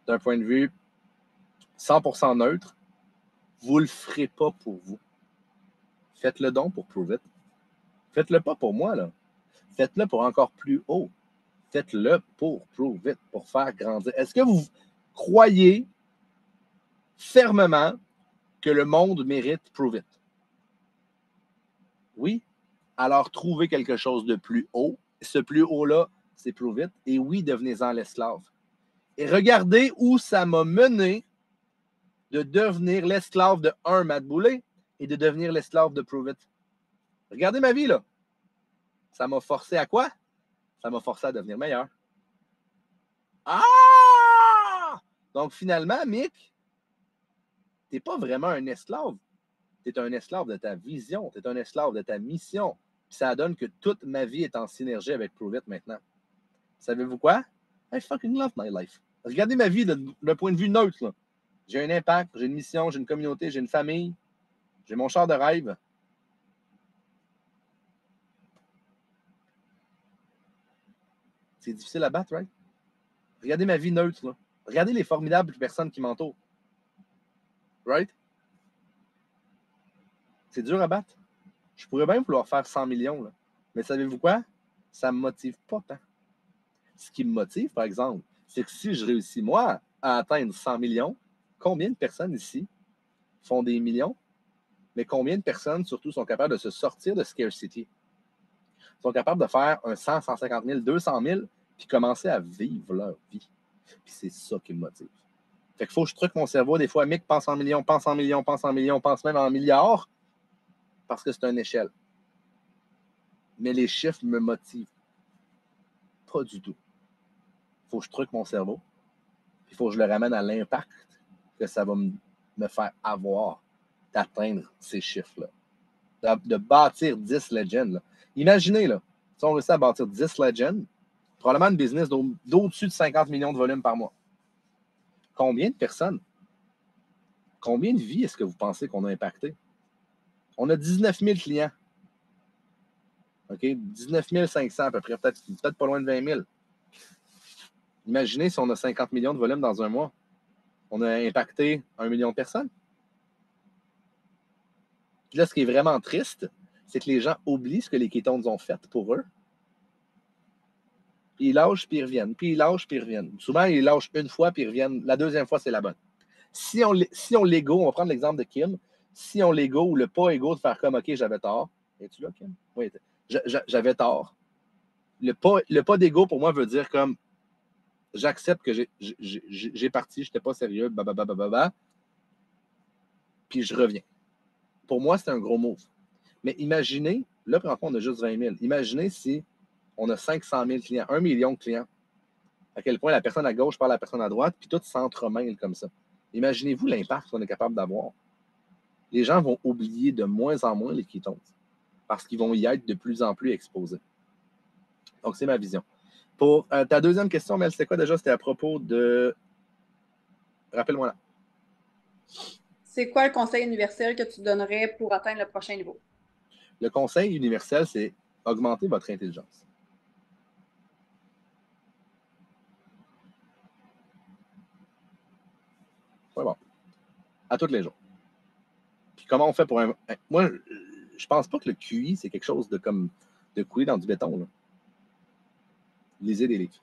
D'un point de vue 100% neutre, vous ne le ferez pas pour vous. Faites-le donc pour Prove It. Faites-le pas pour moi, là. Faites-le pour encore plus haut. Faites-le pour Prove It, pour faire grandir. Est-ce que vous croyez fermement que le monde mérite Prove It? Oui? Alors, trouvez quelque chose de plus haut. Ce plus haut-là, c'est Prove It. Et oui, devenez-en l'esclave. Et regardez où ça m'a mené de devenir l'esclave de Matt Boulay et de devenir l'esclave de Prove It. Regardez ma vie, là. Ça m'a forcé à quoi? Ça m'a forcé à devenir meilleur. Ah! Donc, finalement, Mick, tu n'es pas vraiment un esclave. Tu es un esclave de ta vision. Tu es un esclave de ta mission. Puis ça donne que toute ma vie est en synergie avec Prove It maintenant. Savez-vous quoi? I fucking love my life. Regardez ma vie d'un point de vue neutre, là. J'ai un impact, j'ai une mission, j'ai une communauté, j'ai une famille, j'ai mon char de rêve. C'est difficile à battre, right? Regardez ma vie neutre, là. Regardez les formidables personnes qui m'entourent. Right? C'est dur à battre. Je pourrais bien vouloir faire 100 millions, là. Mais savez-vous quoi? Ça ne me motive pas tant. Ce qui me motive, par exemple, c'est que si je réussis, moi, à atteindre 100 millions, combien de personnes ici font des millions? Mais combien de personnes, surtout, sont capables de se sortir de scarcity? Sont capables de faire un 100, 150 000, 200 000, puis commencer à vivre leur vie. Puis c'est ça qui me motive. Fait qu'il faut que je truque mon cerveau. Des fois, Mick pense en millions, pense en millions, pense en millions, pense même en milliards, parce que c'est une échelle. Mais les chiffres me motivent pas du tout. Il faut que je truque mon cerveau. Il faut que je le ramène à l'impact que ça va me faire avoir d'atteindre ces chiffres-là. De bâtir 10 legends. Là. Imaginez, là, si on réussit à bâtir 10 legends, probablement une business d'au-dessus de 50 millions de volume par mois. Combien de personnes? Combien de vies est-ce que vous pensez qu'on a impacté? On a 19 000 clients. OK? 19 500 à peu près, peut-être pas loin de 20 000. Imaginez si on a 50 millions de volume dans un mois. On a impacté 1 million de personnes. Puis là, ce qui est vraiment triste, c'est que les gens oublient ce que les Ketones ont fait pour eux. Puis ils lâchent, puis ils reviennent. Puis ils lâchent, puis ils reviennent. Souvent, ils lâchent une fois, puis ils reviennent. La deuxième fois, c'est la bonne. Si on l'ego, on va prendre l'exemple de Kim, si on l'ego ou le pas ego de faire comme, OK, j'avais tort. Es-tu là, Kim? Oui, j'avais tort. Le pas d'ego, pour moi, veut dire comme, j'accepte que j'ai parti, je n'étais pas sérieux, puis je reviens. Pour moi, c'est un gros move. Mais imaginez, là, présentement, on a juste 20 000. Imaginez si on a 500 000 clients, 1 million de clients. À quel point la personne à gauche parle à la personne à droite, puis tout s'entremêle comme ça. Imaginez-vous l'impact qu'on est capable d'avoir. Les gens vont oublier de moins en moins les ketones parce qu'ils vont y être de plus en plus exposés. Donc, c'est ma vision. Pour ta deuxième question, Mel, c'était quoi déjà? C'était à propos de... Rappelle-moi là. C'est quoi le conseil universel que tu donnerais pour atteindre le prochain niveau? Le conseil universel, c'est augmenter votre intelligence. C'est bon. À tous les jours. Puis comment on fait pour un... Moi, je pense pas que le QI, c'est quelque chose de comme de couler dans du béton. Là. Lisez des livres.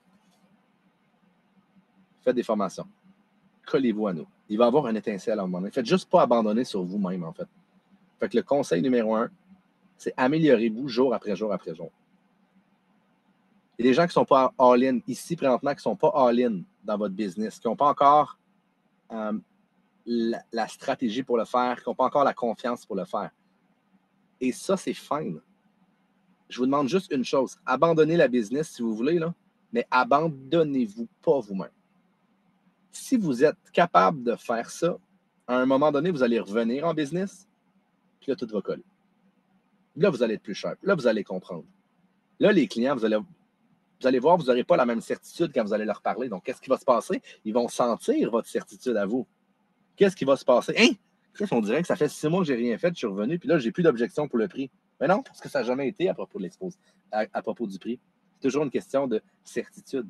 Faites des formations. Collez-vous à nous. Il va y avoir une étincelle à un moment donné. Faites juste pas abandonner sur vous-même, en fait. Fait que le conseil numéro 1, c'est améliorez-vous jour après jour après jour. Il y a des gens qui ne sont pas all-in ici, présentement, qui ne sont pas all-in dans votre business, qui n'ont pas encore la stratégie pour le faire, qui n'ont pas encore la confiance pour le faire. Et ça, c'est fine. Je vous demande juste une chose. Abandonnez la business si vous voulez, là, mais abandonnez-vous pas vous-même. Si vous êtes capable de faire ça, à un moment donné, vous allez revenir en business, puis là, tout va coller. Là, vous allez être plus cher. Là, vous allez comprendre. Là, les clients, vous allez voir, vous n'aurez pas la même certitude quand vous allez leur parler. Donc, qu'est-ce qui va se passer? Ils vont sentir votre certitude à vous. Qu'est-ce qui va se passer? Hein? On dirait que ça fait 6 mois que je n'ai rien fait, je suis revenu, puis là, je n'ai plus d'objection pour le prix. Mais non, parce que ça n'a jamais été à propos de à propos du prix. C'est toujours une question de certitude.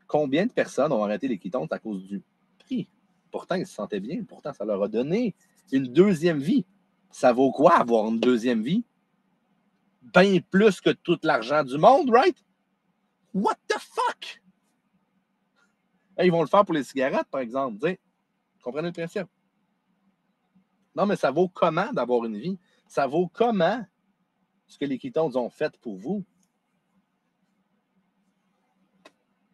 Combien de personnes ont arrêté les ketones à cause du prix? Pourtant, ils se sentaient bien. Pourtant, ça leur a donné une deuxième vie. Ça vaut quoi avoir une deuxième vie? Bien plus que tout l'argent du monde, right? What the fuck? Ils vont le faire pour les cigarettes, par exemple. Vous comprenez le principe? Non, mais ça vaut comment d'avoir une vie? Ça vaut comment ce que les ketones ont fait pour vous?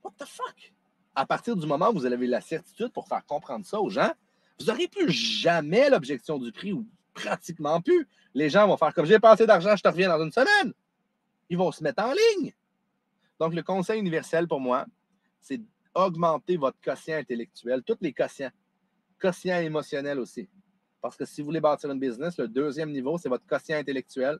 What the fuck? À partir du moment où vous avez la certitude pour faire comprendre ça aux gens, vous n'aurez plus jamais l'objection du prix ou pratiquement plus. Les gens vont faire comme j'ai pas assez d'argent, je te reviens dans une semaine. Ils vont se mettre en ligne. Donc, le conseil universel pour moi, c'est d'augmenter votre quotient intellectuel, tous les quotients. Quotient émotionnel aussi. Parce que si vous voulez bâtir une business, le deuxième niveau, c'est votre quotient intellectuel.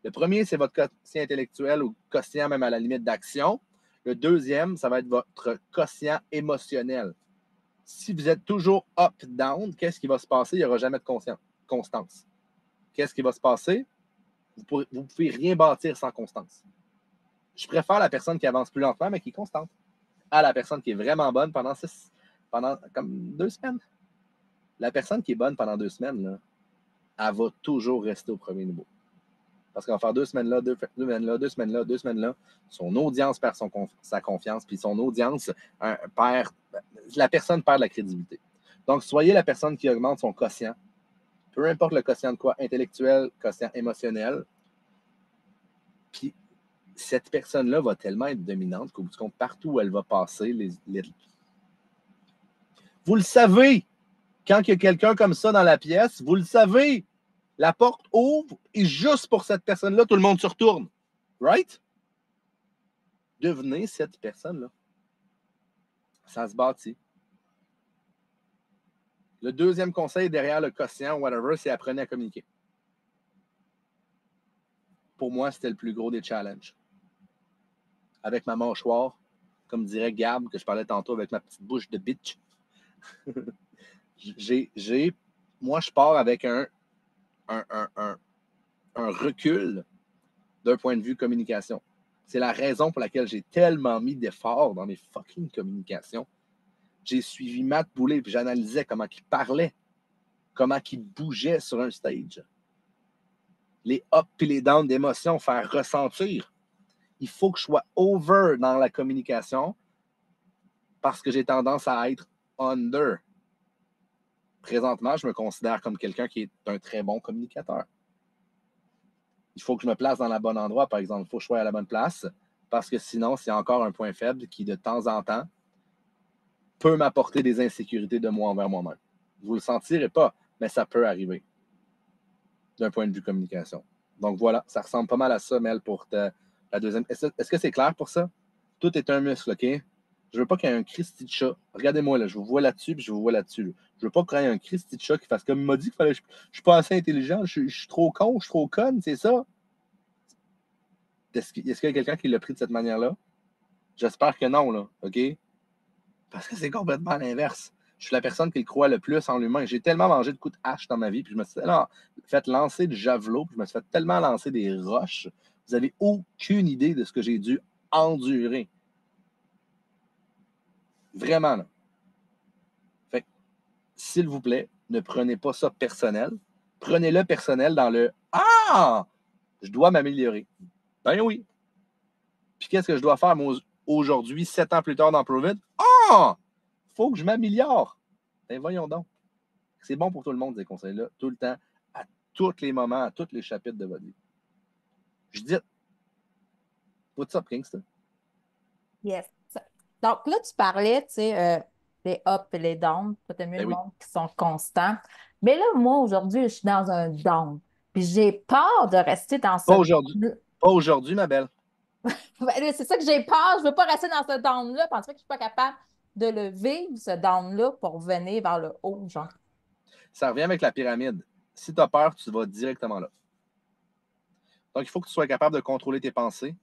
Le premier, c'est votre quotient intellectuel ou quotient même à la limite d'action. Le deuxième, ça va être votre quotient émotionnel. Si vous êtes toujours up-down, qu'est-ce qui va se passer? Il n'y aura jamais de constance. Qu'est-ce qui va se passer? Vous ne pouvez rien bâtir sans constance. Je préfère la personne qui avance plus lentement, mais qui est constante, à la personne qui est vraiment bonne pendant comme 2 semaines. La personne qui est bonne pendant 2 semaines, là, elle va toujours rester au premier niveau. Parce qu'on va faire 2 semaines là, 2 semaines là, 2 semaines là, 2 semaines là. Son audience perd sa confiance, puis son audience perd. La personne perd la crédibilité. Donc, soyez la personne qui augmente son quotient. Peu importe le quotient de quoi, intellectuel, quotient émotionnel. Puis, cette personne-là va tellement être dominante qu'au bout du compte, partout où elle va passer, vous le savez, quand il y a quelqu'un comme ça dans la pièce, vous le savez, la porte ouvre et juste pour cette personne-là, tout le monde se retourne. Right? Devenez cette personne-là. Ça se bâtit. Le deuxième conseil derrière le quotient, whatever, c'est apprenez à communiquer. Pour moi, c'était le plus gros des challenges. Avec ma mâchoire, comme dirait Gab, que je parlais tantôt avec ma petite bouche de bitch. Moi, je pars avec un recul d'un point de vue communication. C'est la raison pour laquelle j'ai tellement mis d'efforts dans mes fucking communications. J'ai suivi Matt Boulay, puis j'analysais comment il parlait, comment il bougeait sur un stage. Les ups et les downs d'émotions, faire ressentir. Il faut que je sois over dans la communication parce que j'ai tendance à être under. Présentement, je me considère comme quelqu'un qui est un très bon communicateur. Il faut que je me place dans le bon endroit, par exemple. Il faut que je sois à la bonne place parce que sinon, c'est encore un point faible qui, de temps en temps, peut m'apporter des insécurités de moi envers moi-même. Vous ne le sentirez pas, mais ça peut arriver d'un point de vue communication. Donc voilà, ça ressemble pas mal à ça, Mel, pour la deuxième. Est-ce que c'est clair pour ça? Tout est un muscle, OK? Je veux pas qu'il y ait un Christy de chat. Regardez-moi, là, je vous vois là-dessus, puis je vous vois là-dessus. Là. Je veux pas qu'il y ait un Christy de chat qui fasse comme il m'a dit qu'il fallait. Je suis pas assez intelligent, je suis trop con, je suis trop conne, c'est ça? Est-ce qu'il y a quelqu'un qui l'a pris de cette manière-là? J'espère que non, là, OK? Parce que c'est complètement l'inverse. Je suis la personne qui le croit le plus en l'humain. J'ai tellement mangé de coups de hache dans ma vie, puis je me suis fait lancer du javelot, puis je me suis fait tellement lancer des roches. Vous n'avez aucune idée de ce que j'ai dû endurer. Vraiment, là. Fait que, s'il vous plaît, ne prenez pas ça personnel. Prenez-le personnel dans le « Ah! Je dois m'améliorer. » Ben oui. Puis qu'est-ce que je dois faire, moi, aujourd'hui, 7 ans plus tard dans Prove It? Ah! Faut que je m'améliore. Ben voyons donc. C'est bon pour tout le monde, ces conseils-là, tout le temps, à tous les moments, à tous les chapitres de votre vie. Je dis, what's up, Kingston? Yes. Donc là, tu parlais, tu sais, les ups et les downs. Peut-être mieux Ben le oui. monde qui sont constants. Mais là, moi, aujourd'hui, je suis dans un down. Puis j'ai peur de rester dans ce Pas aujourd'hui. down-là. Pas aujourd'hui, ma belle. Ben là, c'est ça que j'ai peur. Je veux pas rester dans ce down-là. Parce que je suis pas capable de le vivre, ce down-là, pour venir vers le haut, genre. Ça revient avec la pyramide. Si tu as peur, tu vas directement là. Donc, il faut que tu sois capable de contrôler tes pensées.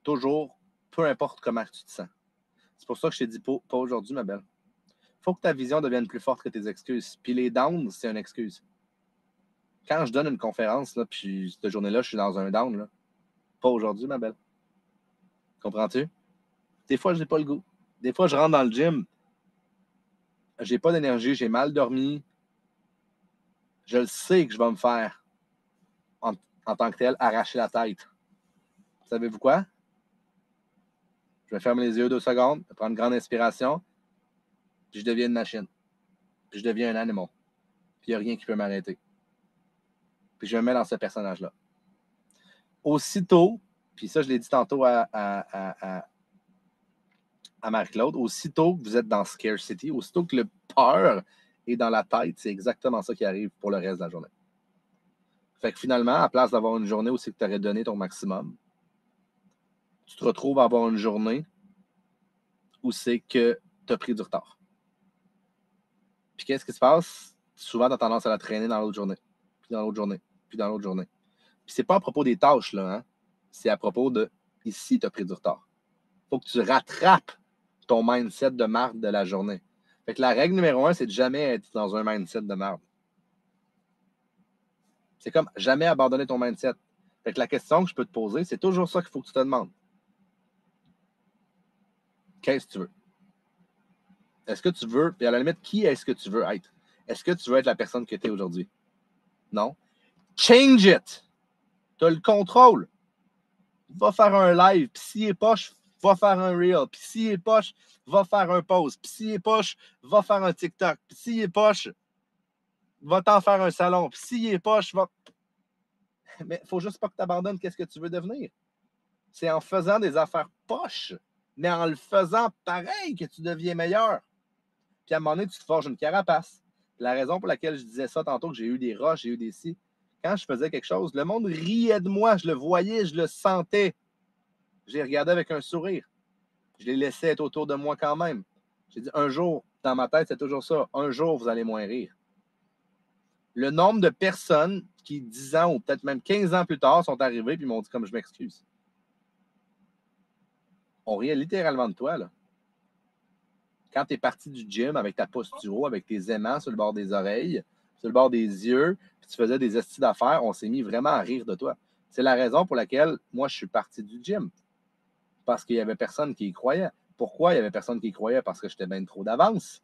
Toujours, peu importe comment tu te sens. C'est pour ça que je t'ai dit pas aujourd'hui, ma belle. Il faut que ta vision devienne plus forte que tes excuses. Puis les downs, c'est une excuse. Quand je donne une conférence, là, puis cette journée-là, je suis dans un down, là, pas aujourd'hui, ma belle. Comprends-tu? Des fois, je n'ai pas le goût. Des fois, je rentre dans le gym, j'ai pas d'énergie, j'ai mal dormi. Je le sais que je vais me faire, en tant que tel, arracher la tête. Savez-vous quoi? Je vais fermer les yeux 2 secondes, prendre une grande inspiration, puis je deviens une machine. Puis je deviens un animal. Puis il n'y a rien qui peut m'arrêter. Puis je me mets dans ce personnage-là. Aussitôt, puis ça, je l'ai dit tantôt à Marie-Claude, aussitôt que vous êtes dans Scarcity, aussitôt que le peur est dans la tête, c'est exactement ça qui arrive pour le reste de la journée. Fait que finalement, à place d'avoir une journée où c'est que tu aurais donné ton maximum, tu te retrouves à avoir une journée où c'est que tu as pris du retard. Puis qu'est-ce qui se passe? Souvent, tu as tendance à la traîner dans l'autre journée, puis dans l'autre journée, puis dans l'autre journée. Puis c'est pas à propos des tâches, là, hein? C'est à propos de ici, tu as pris du retard. Il faut que tu rattrapes ton mindset de marde de la journée. Fait que la règle numéro 1, c'est de jamais être dans un mindset de marde. C'est comme jamais abandonner ton mindset. Fait que la question que je peux te poser, c'est toujours ça qu'il faut que tu te demandes. Qu'est-ce que tu veux? Est-ce que tu veux, puis à la limite, qui est-ce que tu veux être? Est-ce que tu veux être la personne que tu es aujourd'hui? Non. Change it! Tu as le contrôle. Va faire un live, puis s'il est poche, va faire un reel, puis s'il est poche, va faire un post, puis s'il est poche, va faire un TikTok, puis s'il est poche, va t'en faire un salon, puis s'il est poche, va... Mais il ne faut juste pas que tu abandonnes qu'est-ce que tu veux devenir. C'est en faisant des affaires poches, mais en le faisant pareil que tu deviens meilleur. Puis à un moment donné, tu te forges une carapace. La raison pour laquelle je disais ça tantôt, que j'ai eu des roches, j'ai eu des si, quand je faisais quelque chose, le monde riait de moi, je le voyais, je le sentais. Je les regardais avec un sourire. Je les laissais être autour de moi quand même. J'ai dit, un jour, dans ma tête, c'est toujours ça, un jour, vous allez moins rire. Le nombre de personnes qui, 10 ans ou peut-être même 15 ans plus tard, sont arrivées et m'ont dit comme je m'excuse. On riait littéralement de toi, là. Quand tu es parti du gym avec ta posturo, avec tes aimants sur le bord des oreilles, sur le bord des yeux, puis tu faisais des estis d'affaires, on s'est mis vraiment à rire de toi. C'est la raison pour laquelle moi, je suis parti du gym. Parce qu'il n'y avait personne qui y croyait. Pourquoi il n'y avait personne qui y croyait? Parce que j'étais bien trop d'avance.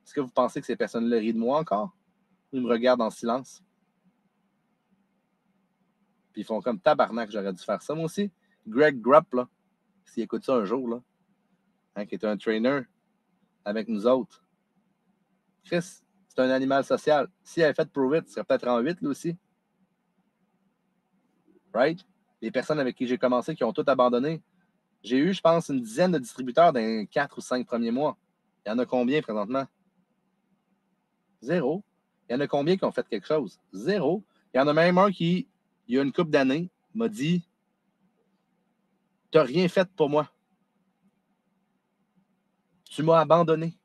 Est-ce que vous pensez que ces personnes-là rient de moi encore? Ils me regardent en silence. Puis ils font comme tabarnak, j'aurais dû faire ça moi aussi. Greg Grupp, là, s'il écoute ça un jour, là, hein, qui est un trainer avec nous autres. Chris, c'est un animal social. S'il avait fait Prove It, il serait peut-être en 8, lui aussi. Right? Les personnes avec qui j'ai commencé, qui ont tout abandonné. J'ai eu, je pense, une dizaine de distributeurs dans les 4 ou 5 premiers mois. Il y en a combien présentement? 0. Il y en a combien qui ont fait quelque chose? 0. Il y en a même un qui, il y a une couple d'années, m'a dit « Tu n'as rien fait pour moi. Tu m'as abandonné.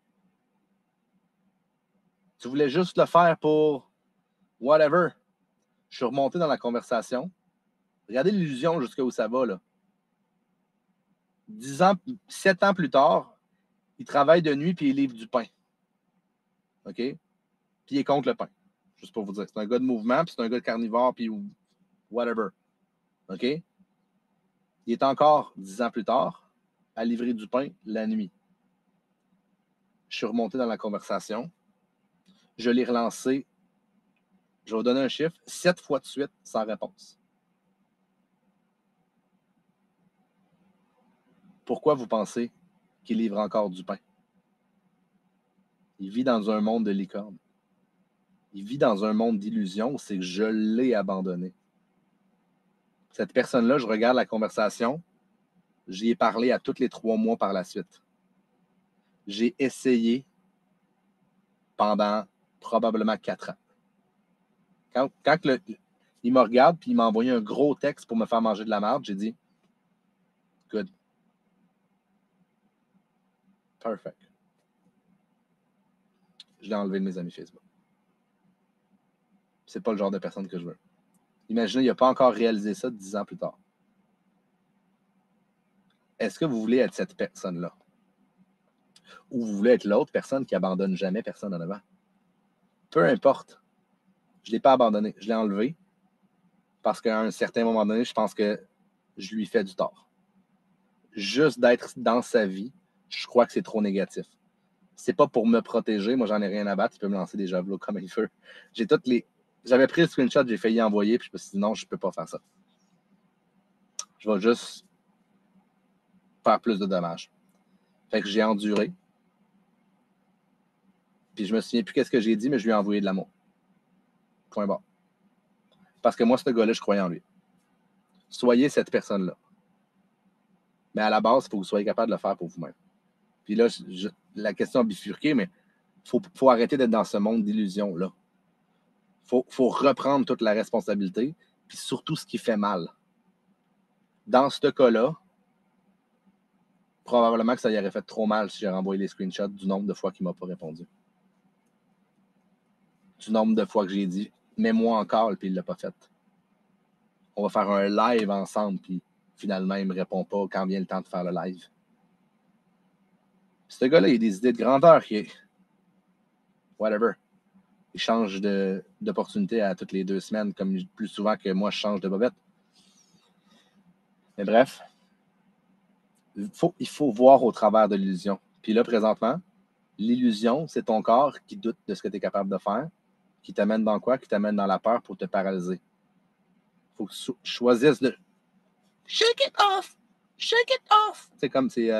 Tu voulais juste le faire pour whatever. » Je suis remonté dans la conversation. Regardez l'illusion jusqu'à où ça va, là. 7 ans plus tard, il travaille de nuit puis il livre du pain. OK? Puis il est contre le pain. Juste pour vous dire. C'est un gars de mouvement, puis c'est un gars de carnivore, puis whatever. OK? Il est encore 10 ans plus tard à livrer du pain la nuit. Je suis remonté dans la conversation. Je l'ai relancé. Je vais vous donner un chiffre. 7 fois de suite, sans réponse. Pourquoi vous pensez qu'il livre encore du pain? Il vit dans un monde de licorne. Il vit dans un monde d'illusions. C'est que je l'ai abandonné. Cette personne-là, je regarde la conversation. J'y ai parlé à tous les 3 mois par la suite. J'ai essayé pendant probablement 4 ans. Quand il me regarde et il m'a envoyé un gros texte pour me faire manger de la merde, j'ai dit « Good. Perfect. » Je l'ai enlevé de mes amis Facebook. C'est pas le genre de personne que je veux. Imaginez, il n'a pas encore réalisé ça 10 ans plus tard. Est-ce que vous voulez être cette personne-là? Ou vous voulez être l'autre personne qui abandonne jamais personne en avant? Peu importe. Je ne l'ai pas abandonné. Je l'ai enlevé parce qu'à un certain moment donné, je pense que je lui fais du tort. Juste d'être dans sa vie, je crois que c'est trop négatif. C'est pas pour me protéger. Moi, j'en ai rien à battre. Il peut me lancer des javelots comme il veut. J'avais pris le screenshot, j'ai failli envoyer, puis je me suis dit non, je ne peux pas faire ça. Je vais juste faire plus de dommages. Fait que j'ai enduré. Puis je me souviens plus qu'est-ce que j'ai dit, mais je lui ai envoyé de l'amour. Point barre. Parce que moi, ce gars-là, je croyais en lui. Soyez cette personne-là. Mais à la base, il faut que vous soyez capable de le faire pour vous-même. Puis là, la question a bifurqué, mais il faut arrêter d'être dans ce monde d'illusions-là. Il faut reprendre toute la responsabilité, puis surtout ce qui fait mal. Dans ce cas-là, probablement que ça y aurait fait trop mal si j'ai renvoyé les screenshots du nombre de fois qu'il ne m'a pas répondu. Du nombre de fois que j'ai dit « mets-moi en call », puis il ne l'a pas fait. On va faire un live ensemble, puis finalement, il ne me répond pas quand vient le temps de faire le live. Ce gars-là, il a des idées de grandeur qui est whatever. Il change d'opportunité à toutes les 2 semaines, comme plus souvent que moi, je change de bobette. Mais bref, il faut voir au travers de l'illusion. Puis là, présentement, l'illusion, c'est ton corps qui doute de ce que tu es capable de faire, qui t'amène dans quoi? Qui t'amène dans la peur pour te paralyser. Il faut que tu choisisses de shake it off! Shake it off! C'est comme c'est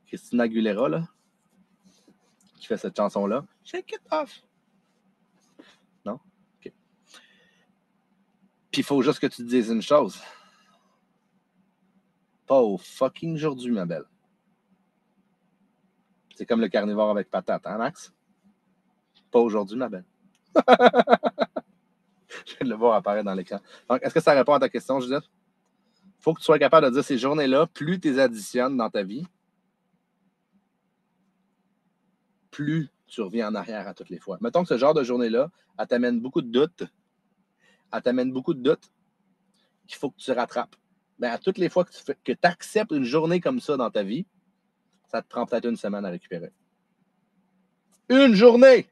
Christina Aguilera, là, qui fait cette chanson-là. Shake it off! Non? OK. Puis il faut juste que tu te dises une chose. Pas au fucking aujourd'hui, ma belle. C'est comme le carnivore avec patate, hein, Max? Pas aujourd'hui, ma belle. Je viens de le voir apparaître dans l'écran. Donc, est-ce que ça répond à ta question, Judith? Il faut que tu sois capable de dire ces journées-là, plus tu les additionnes dans ta vie, plus tu reviens en arrière à toutes les fois. Mettons que ce genre de journée-là, elle t'amène beaucoup de doutes. Elle t'amène beaucoup de doutes qu'il faut que tu rattrapes. Bien, à toutes les fois que tu acceptes une journée comme ça dans ta vie, ça te prend peut-être 1 semaine à récupérer. Une journée!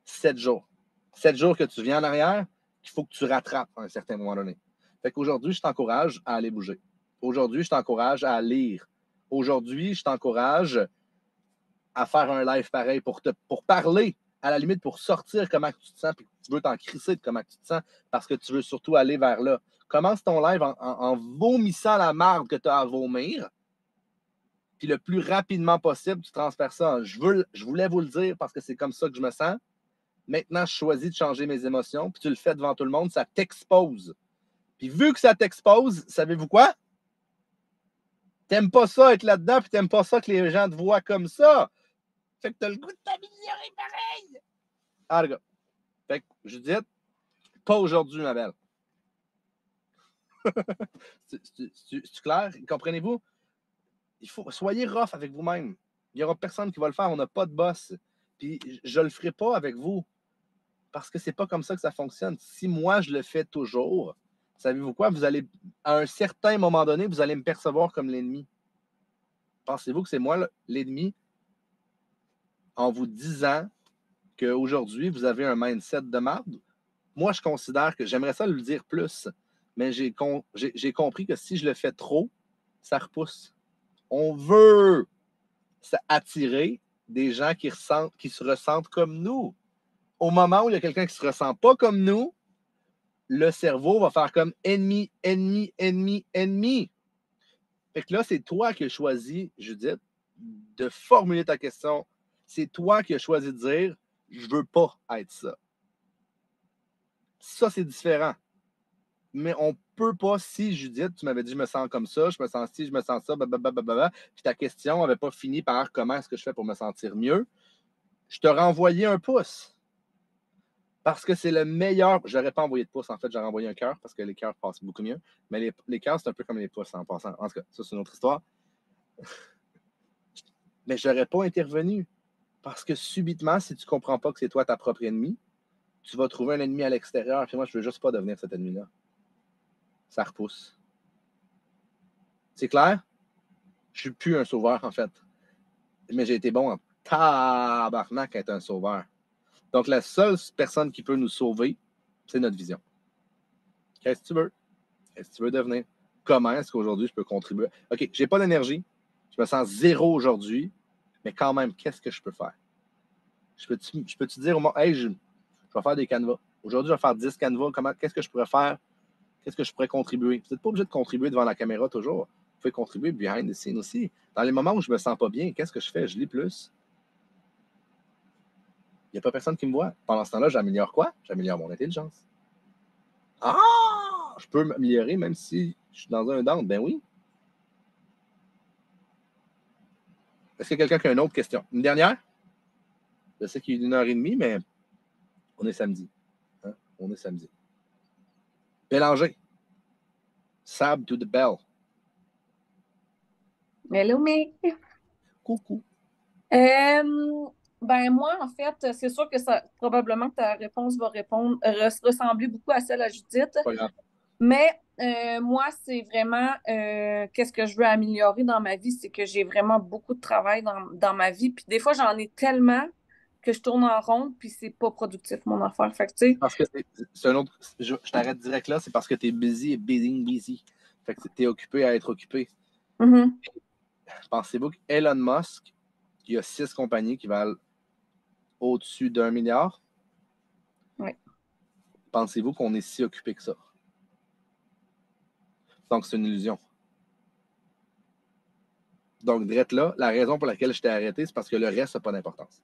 7 jours. 7 jours que tu viens en arrière, qu'il faut que tu rattrapes à un certain moment donné. Fait qu'aujourd'hui, je t'encourage à aller bouger. Aujourd'hui, je t'encourage à lire. Aujourd'hui, je t'encourage à faire un live pareil pour parler, à la limite pour sortir comment tu te sens, puis tu veux t'en crisser de comment tu te sens, parce que tu veux surtout aller vers là. Commence ton live en vomissant la marde que tu as à vomir, puis le plus rapidement possible, tu transfères ça. Je voulais vous le dire parce que c'est comme ça que je me sens. Maintenant, je choisis de changer mes émotions, puis tu le fais devant tout le monde, ça t'expose. Puis vu que ça t'expose, savez-vous quoi? T'aimes pas ça être là-dedans, puis t'aimes pas ça que les gens te voient comme ça. Fait que t'as le goût de t'améliorer pareil. Ah, les gars. Fait que, Judith, pas aujourd'hui, ma belle. C'est clair? Comprenez-vous? Soyez rough avec vous-même. Il n'y aura personne qui va le faire. On n'a pas de boss. Puis je ne le ferai pas avec vous. Parce que c'est pas comme ça que ça fonctionne. Si moi, je le fais toujours, savez-vous quoi? Vous allez, à un certain moment donné, vous allez me percevoir comme l'ennemi. Pensez-vous que c'est moi l'ennemi en vous disant qu'aujourd'hui, vous avez un mindset de marde? Moi, je considère que j'aimerais ça le dire plus, mais j'ai compris que si je le fais trop, ça repousse. On veut attirer des gens qui se ressentent comme nous. Au moment où il y a quelqu'un qui ne se ressent pas comme nous, le cerveau va faire comme ennemi, ennemi, ennemi, ennemi. Fait que là, c'est toi qui as choisi, Judith, de formuler ta question. C'est toi qui as choisi de dire « je veux pas être ça ». Ça, c'est différent. Mais on peut pas, si Judith, tu m'avais dit je me sens comme ça, je me sens ci, je me sens ça, blablabla, puis ta question n'avait pas fini par comment est-ce que je fais pour me sentir mieux, je te renvoyais un pouce. Parce que c'est le meilleur. Je n'aurais pas envoyé de pouce, en fait, j'aurais envoyé un cœur parce que les cœurs passent beaucoup mieux. Mais les cœurs, c'est un peu comme les pouces en passant. En tout cas, ça, c'est une autre histoire. Mais je n'aurais pas intervenu. Parce que subitement, si tu ne comprends pas que c'est toi ta propre ennemi, tu vas trouver un ennemi à l'extérieur. Puis moi, je ne veux juste pas devenir cet ennemi-là. Ça repousse. C'est clair? Je ne suis plus un sauveur, en fait. Mais j'ai été bon en tabarnak à être un sauveur. Donc, la seule personne qui peut nous sauver, c'est notre vision. Qu'est-ce que tu veux? Qu'est-ce que tu veux devenir? Comment est-ce qu'aujourd'hui je peux contribuer? OK, je n'ai pas d'énergie. Je me sens zéro aujourd'hui. Mais quand même, qu'est-ce que je peux faire? Je peux-tu dire au monde, hey, je vais faire des canevas. Aujourd'hui, je vais faire 10 canevas. Qu'est-ce que je pourrais faire? Qu'est-ce que je pourrais contribuer? Vous n'êtes pas obligé de contribuer devant la caméra toujours. Vous pouvez contribuer behind the scenes aussi. Dans les moments où je ne me sens pas bien, qu'est-ce que je fais? Je lis plus. Il n'y a pas personne qui me voit. Pendant ce temps-là, j'améliore quoi? J'améliore mon intelligence. Ah! Je peux m'améliorer même si je suis dans un down. Ben oui. Est-ce qu'il y a quelqu'un qui a une autre question? Une dernière? Je sais qu'il est 1h30, mais on est samedi. Hein? On est samedi. Bélanger. Sab to the bell. Hello, mec. Coucou. Ben moi, en fait, c'est sûr que probablement que ta réponse va ressembler beaucoup à celle à Judith. Pas grave. Mais moi, c'est vraiment qu'est-ce que je veux améliorer dans ma vie, c'est que j'ai vraiment beaucoup de travail dans ma vie. Puis des fois, j'en ai tellement que je tourne en rond, puis c'est pas productif, mon affaire. Fait que, tu sais. Parce que c'est un autre. Je t'arrête direct là, c'est parce que tu es busy et busy. Fait que tu es occupé à être occupé. Mm-hmm. Pensez-vous qu'Elon Musk, il y a 6 compagnies qui valent au-dessus d'1 milliard? Oui. Pensez-vous qu'on est si occupé que ça? Donc, c'est une illusion. Donc, direct là, la raison pour laquelle je t'ai arrêté, c'est parce que le reste n'a pas d'importance.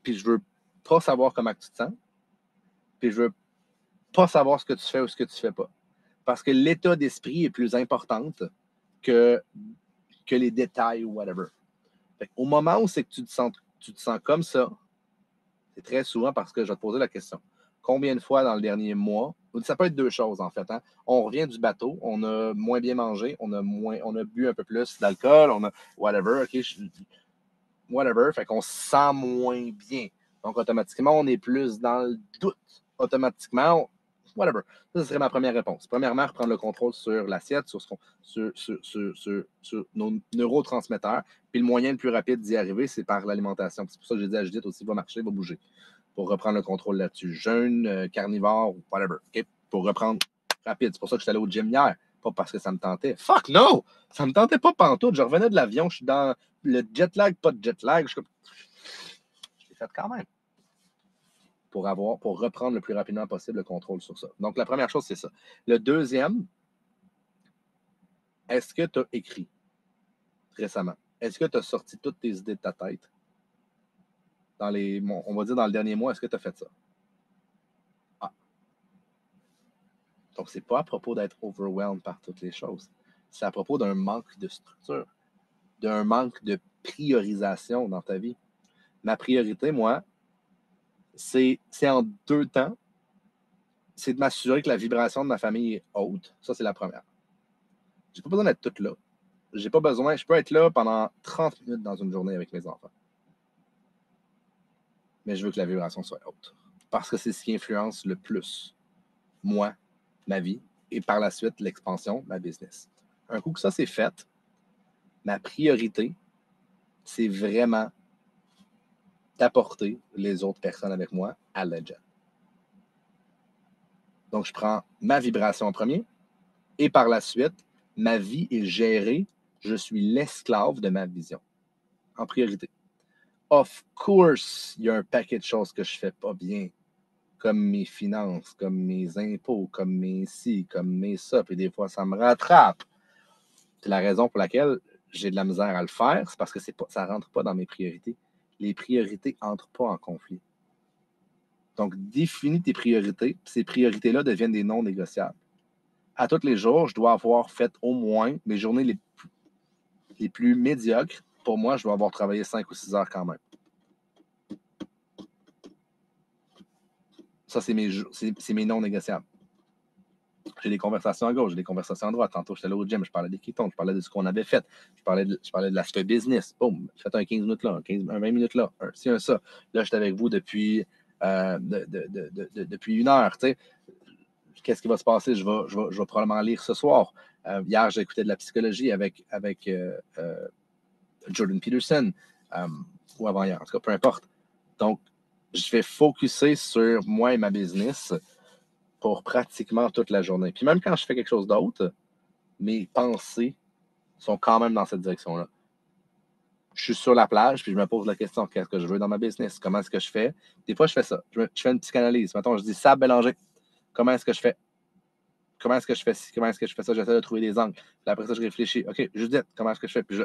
Puis je veux pas savoir comment tu te sens. Puis je veux pas savoir ce que tu fais ou ce que tu fais pas. Parce que l'état d'esprit est plus important que les détails ou whatever. Fait au moment où c'est que tu te sens comme ça, c'est très souvent parce que je vais te poser la question. Combien de fois dans le dernier mois, ça peut être 2 choses en fait, hein? On revient du bateau, on a moins bien mangé, on a bu un peu plus d'alcool, on a whatever, OK, whatever, fait qu'on se sent moins bien. Donc automatiquement, on est plus dans le doute. Automatiquement, whatever. Ça, ce serait ma première réponse. Premièrement, reprendre le contrôle sur l'assiette, sur nos neurotransmetteurs. Puis le moyen le plus rapide d'y arriver, c'est par l'alimentation. C'est pour ça que j'ai dit à Judith aussi, va marcher, va bouger. pour reprendre le contrôle là-dessus. Jeûne, carnivore, whatever. OK? Pour reprendre rapide. C'est pour ça que je suis allé au gym hier. Pas parce que ça me tentait. Fuck no! Ça me tentait pas pantoute. Je revenais de l'avion, je suis dans le jet lag, pas de jet lag. Je l'ai fait quand même. Pour reprendre le plus rapidement possible le contrôle sur ça. Donc, la première chose, c'est ça. Le deuxième, est-ce que tu as écrit récemment? Est-ce que tu as sorti toutes tes idées de ta tête? On va dire dans le dernier mois, est-ce que tu as fait ça? Ah. Donc, ce n'est pas à propos d'être overwhelmed par toutes les choses. C'est à propos d'un manque de structure, d'un manque de priorisation dans ta vie. Ma priorité, moi, c'est en 2 temps. C'est de m'assurer que la vibration de ma famille est haute. Ça, c'est la première. J'ai pas besoin d'être toute là. J'ai pas besoin. Je peux être là pendant 30 minutes dans une journée avec mes enfants. Mais je veux que la vibration soit haute. Parce que c'est ce qui influence le plus moi, ma vie, et par la suite, l'expansion, ma business. Un coup que ça, c'est fait, ma priorité, c'est vraiment d'apporter les autres personnes avec moi à Legend. Donc, je prends ma vibration en premier, et par la suite, ma vie est gérée. Je suis l'esclave de ma vision. En priorité. Of course, il y a un paquet de choses que je ne fais pas bien, comme mes finances, comme mes impôts, comme mes ci, comme mes ça, puis des fois, ça me rattrape. C'est la raison pour laquelle j'ai de la misère à le faire, c'est parce que ça ne rentre pas dans mes priorités. Les priorités n'entrent pas en conflit. Donc, définis tes priorités, puis ces priorités-là deviennent des non négociables. À tous les jours, je dois avoir fait au moins mes journées les plus médiocres. Pour moi, je dois avoir travaillé 5 ou 6 heures quand même. Ça, c'est mes non négociables. J'ai des conversations à gauche, j'ai des conversations à droite. Tantôt, j'étais là au gym, je parlais des kétones, je parlais de ce qu'on avait fait. Je parlais de l'aspect business. Boum, j'ai fait un 15 minutes là, un 20 minutes là, un ci, un ça. Là, j'étais avec vous depuis 1 heure. Tu sais. Qu'est-ce qui va se passer? Je vais probablement lire ce soir. Hier, j'ai écouté de la psychologie avec Jordan Peterson, ou avant-hier, en tout cas, peu importe. Donc, je vais focusser sur moi et ma business pour pratiquement toute la journée. Puis même quand je fais quelque chose d'autre, mes pensées sont quand même dans cette direction-là. Je suis sur la plage, puis je me pose la question, qu'est-ce que je veux dans ma business? Comment est-ce que je fais? Des fois, je fais ça. Je fais une psychanalyse. Mettons, je dis, Sab Bélanger, comment est-ce que je fais? Comment est-ce que je fais ci? Comment est-ce que je fais ça? J'essaie de trouver des angles. Puis après ça, je réfléchis. OK, Judith, comment est-ce que je fais? Puis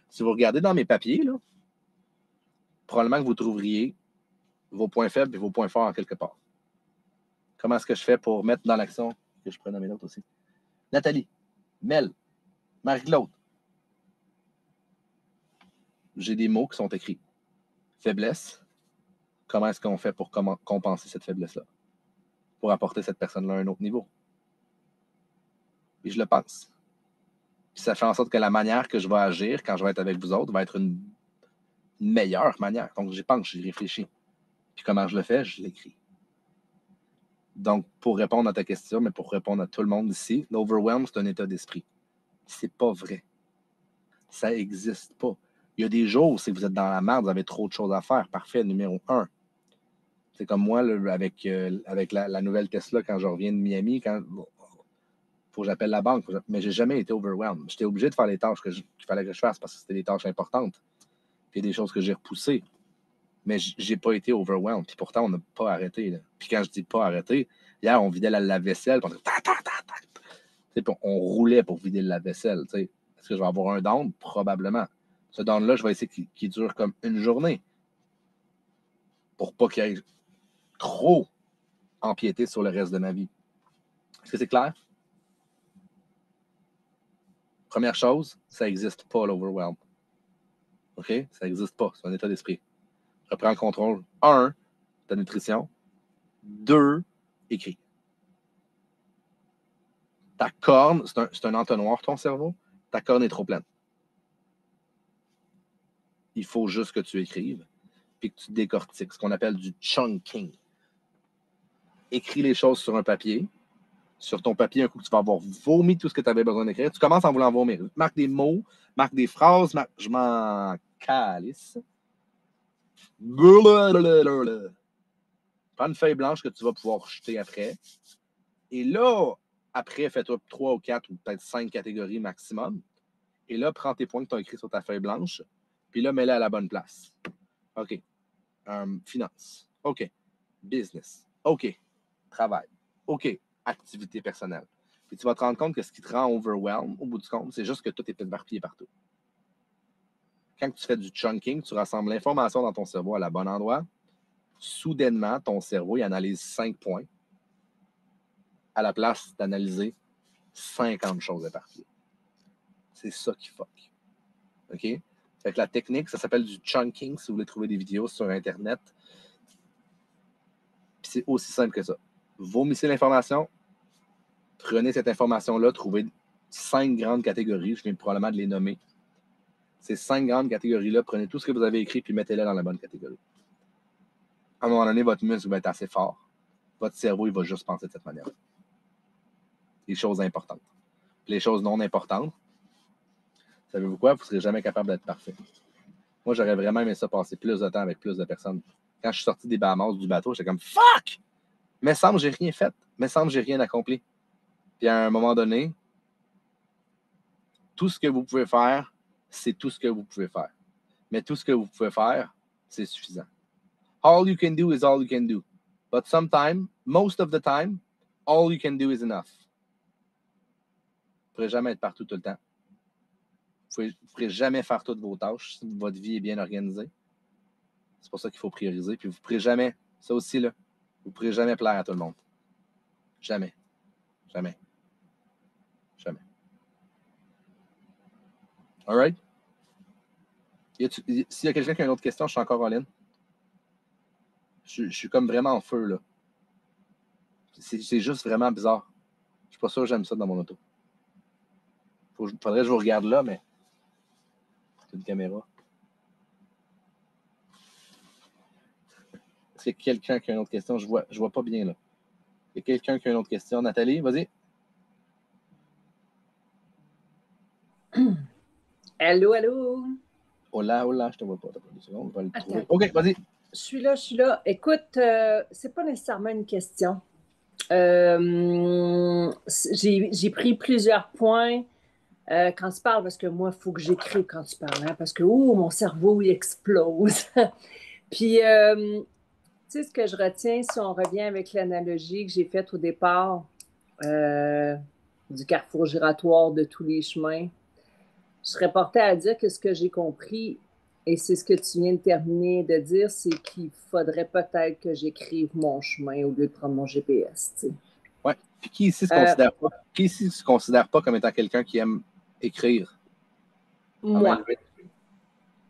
si vous regardez dans mes papiers, là, probablement que vous trouveriez vos points faibles et vos points forts en quelque part. Comment est-ce que je fais pour mettre dans l'action, que je prenne mes notes aussi? Nathalie, Mel, Marie-Claude. J'ai des mots qui sont écrits. Faiblesse. Comment est-ce qu'on fait pour compenser cette faiblesse-là? Pour apporter cette personne-là à un autre niveau. Et je le pense. Puis ça fait en sorte que la manière que je vais agir quand je vais être avec vous autres va être une meilleure manière. Donc, j'y pense, j'y réfléchis. Puis comment je le fais? Je l'écris. Donc, pour répondre à ta question, mais pour répondre à tout le monde ici, l'overwhelm, c'est un état d'esprit. C'est pas vrai. Ça n'existe pas. Il y a des jours où si vous êtes dans la merde, vous avez trop de choses à faire. Parfait, numéro 1. C'est comme moi, là, avec la nouvelle Tesla, quand je reviens de Miami, faut que j'appelle la banque. Mais je n'ai jamais été overwhelmed. J'étais obligé de faire les tâches qu'il fallait que je fasse parce que c'était des tâches importantes. Puis des choses que j'ai repoussées. Mais j'ai pas été overwhelmed. Puis pourtant, on n'a pas arrêté. Là. Puis quand je dis pas arrêté, hier, on vidait la lave-vaisselle. Puis on roulait pour vider le lave-vaisselle. Est-ce que je vais avoir un down? Probablement. Ce down-là, je vais essayer qu'il dure comme une journée. Pour pas qu'il y ait trop empiété sur le reste de ma vie. Est-ce que c'est clair? Première chose, ça n'existe pas, l'overwhelm. OK? Ça n'existe pas. C'est un état d'esprit. Reprends le contrôle. 1, ta nutrition. 2, écris. Ta corne, c'est un entonnoir, ton cerveau. Ta corne est trop pleine. Il faut juste que tu écrives puis que tu décortiques, ce qu'on appelle du chunking. Écris les choses sur un papier. Sur ton papier, un coup que tu vas avoir vomi tout ce que tu avais besoin d'écrire, tu commences en voulant vomir. Marque des mots, marque des phrases, je m'en calisse. Prends une feuille blanche que tu vas pouvoir jeter après. Et là, après, fais-toi 3 ou 4 ou peut-être 5 catégories maximum. Et là, prends tes points que tu as écrits sur ta feuille blanche. Puis là, mets-les à la bonne place. OK. Finance. OK. Business. OK. Travail. OK. Activité personnelle. Puis tu vas te rendre compte que ce qui te rend overwhelmed, au bout du compte, c'est juste que tout est éparpillé partout. Quand tu fais du chunking, tu rassembles l'information dans ton cerveau à la bonne endroit. Soudainement, ton cerveau, il analyse 5 points à la place d'analyser 50 choses éparpillées. C'est ça qui fuck. OK? Fait que la technique, ça s'appelle du chunking, si vous voulez trouver des vidéos sur Internet. Puis c'est aussi simple que ça. Vomissez l'information, prenez cette information-là, trouvez 5 grandes catégories, je viens probablement de les nommer. Ces 5 grandes catégories-là, prenez tout ce que vous avez écrit puis mettez-les dans la bonne catégorie. À un moment donné, votre muscle va être assez fort. Votre cerveau, il va juste penser de cette manière-là. Les choses importantes. Puis les choses non importantes, savez-vous quoi? Vous ne serez jamais capable d'être parfait. Moi, j'aurais vraiment aimé ça passer plus de temps avec plus de personnes. Quand je suis sorti des Bahamas du bateau, j'étais comme fuck! Mais semble que j'ai rien fait. Mais semble que j'ai rien accompli. Puis à un moment donné, tout ce que vous pouvez faire, c'est tout ce que vous pouvez faire. Mais tout ce que vous pouvez faire, c'est suffisant. All you can do is all you can do. But sometimes, most of the time, all you can do is enough. Vous ne pourrez jamais être partout tout le temps. Vous ne pourrez jamais faire toutes vos tâches si votre vie est bien organisée. C'est pour ça qu'il faut prioriser. Puis vous ne pourrez jamais, ça aussi, là, vous ne pourrez jamais plaire à tout le monde. Jamais. Jamais. Jamais. All right? S'il y a quelqu'un qui a une autre question, je suis encore en ligne. Je suis comme vraiment en feu, là. C'est juste vraiment bizarre. Je ne suis pas sûr que j'aime ça dans mon auto. Faudrait que je vous regarde là, mais c'est une caméra. Est-ce qu'il y a quelqu'un qui a une autre question? Je vois pas bien, là. Il y a quelqu'un qui a une autre question. Nathalie, vas-y. Allô, allô? Hola, hola, je te vois pas. T'as pas 2 secondes, on va le trouver. OK, vas-y. Je suis là. Écoute, c'est pas nécessairement une question. J'ai pris plusieurs points quand tu parles, parce que moi, il faut que j'écrive quand tu parles, hein, parce que mon cerveau, il explose. Puis, tu sais, ce que je retiens, si on revient avec l'analogie que j'ai faite au départ du carrefour giratoire de tous les chemins, je serais portée à dire que ce que j'ai compris, et c'est ce que tu viens de terminer de dire, c'est qu'il faudrait peut-être que j'écrive mon chemin au lieu de prendre mon GPS. Tu sais. Ouais. Puis qui ici se considère pas comme étant quelqu'un qui aime écrire? Moi.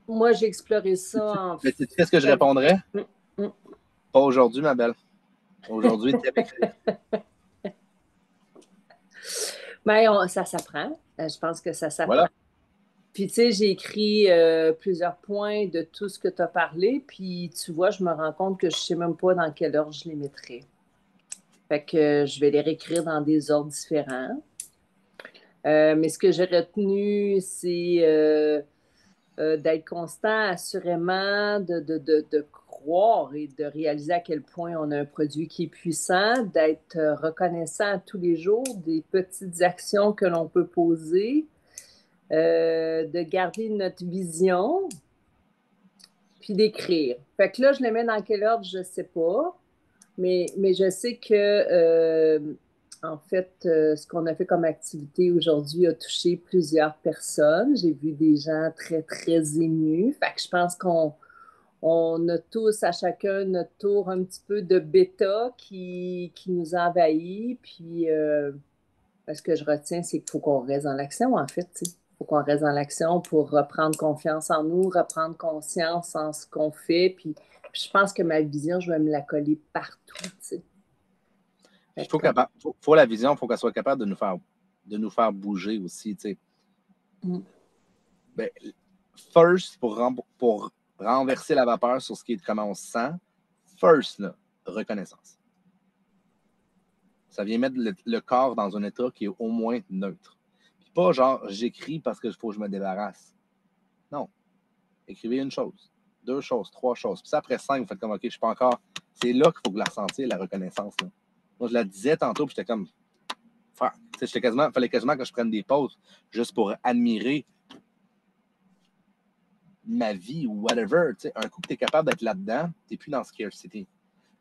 Moi, j'ai exploré ça en... Mais tu sais ce que je répondrais? Pas aujourd'hui, ma belle. Aujourd'hui, tu aimes écrire. Mais ça s'apprend. Je pense que ça s'apprend. Voilà. Puis, tu sais, j'ai écrit plusieurs points de tout ce que tu as parlé. Puis, tu vois, je me rends compte que je ne sais même pas dans quel ordre je les mettrai. Fait que je vais les réécrire dans des ordres différents. Mais ce que j'ai retenu, c'est d'être constant, assurément, de croire et de réaliser à quel point on a un produit qui est puissant, d'être reconnaissant tous les jours des petites actions que l'on peut poser, de garder notre vision, puis d'écrire. Fait que là, je les mets dans quel ordre, je ne sais pas, mais je sais que, en fait, ce qu'on a fait comme activité aujourd'hui a touché plusieurs personnes. J'ai vu des gens très, très émus. Fait que je pense qu'on a tous à chacun notre tour un petit peu de bêta qui nous envahit. Puis, ce que je retiens, c'est qu'il faut qu'on reste dans l'action, en fait. Il faut qu'on reste dans l'action pour reprendre confiance en nous, reprendre conscience en ce qu'on fait. Puis je pense que ma vision, je vais me la coller partout. Il faut la vision, il faut qu'elle soit capable de nous faire bouger aussi. Ben, first, pour renverser la vapeur sur ce qui est comment on se sent, first, là, reconnaissance. Ça vient mettre le corps dans un état qui est au moins neutre. Puis pas genre, j'écris parce qu'il faut que je me débarrasse. Non. Écrivez une chose, 2 choses, 3 choses. Puis ça, après 5, vous faites comme, OK, je ne suis pas encore C'est là qu'il faut que la ressentir, la reconnaissance. Là. Moi, je la disais tantôt, puis j'étais comme, fallait quasiment que je prenne des pauses juste pour admirer ma vie ou whatever. T'sais. Un coup que tu es capable d'être là-dedans, tu n'es plus dans scarcity.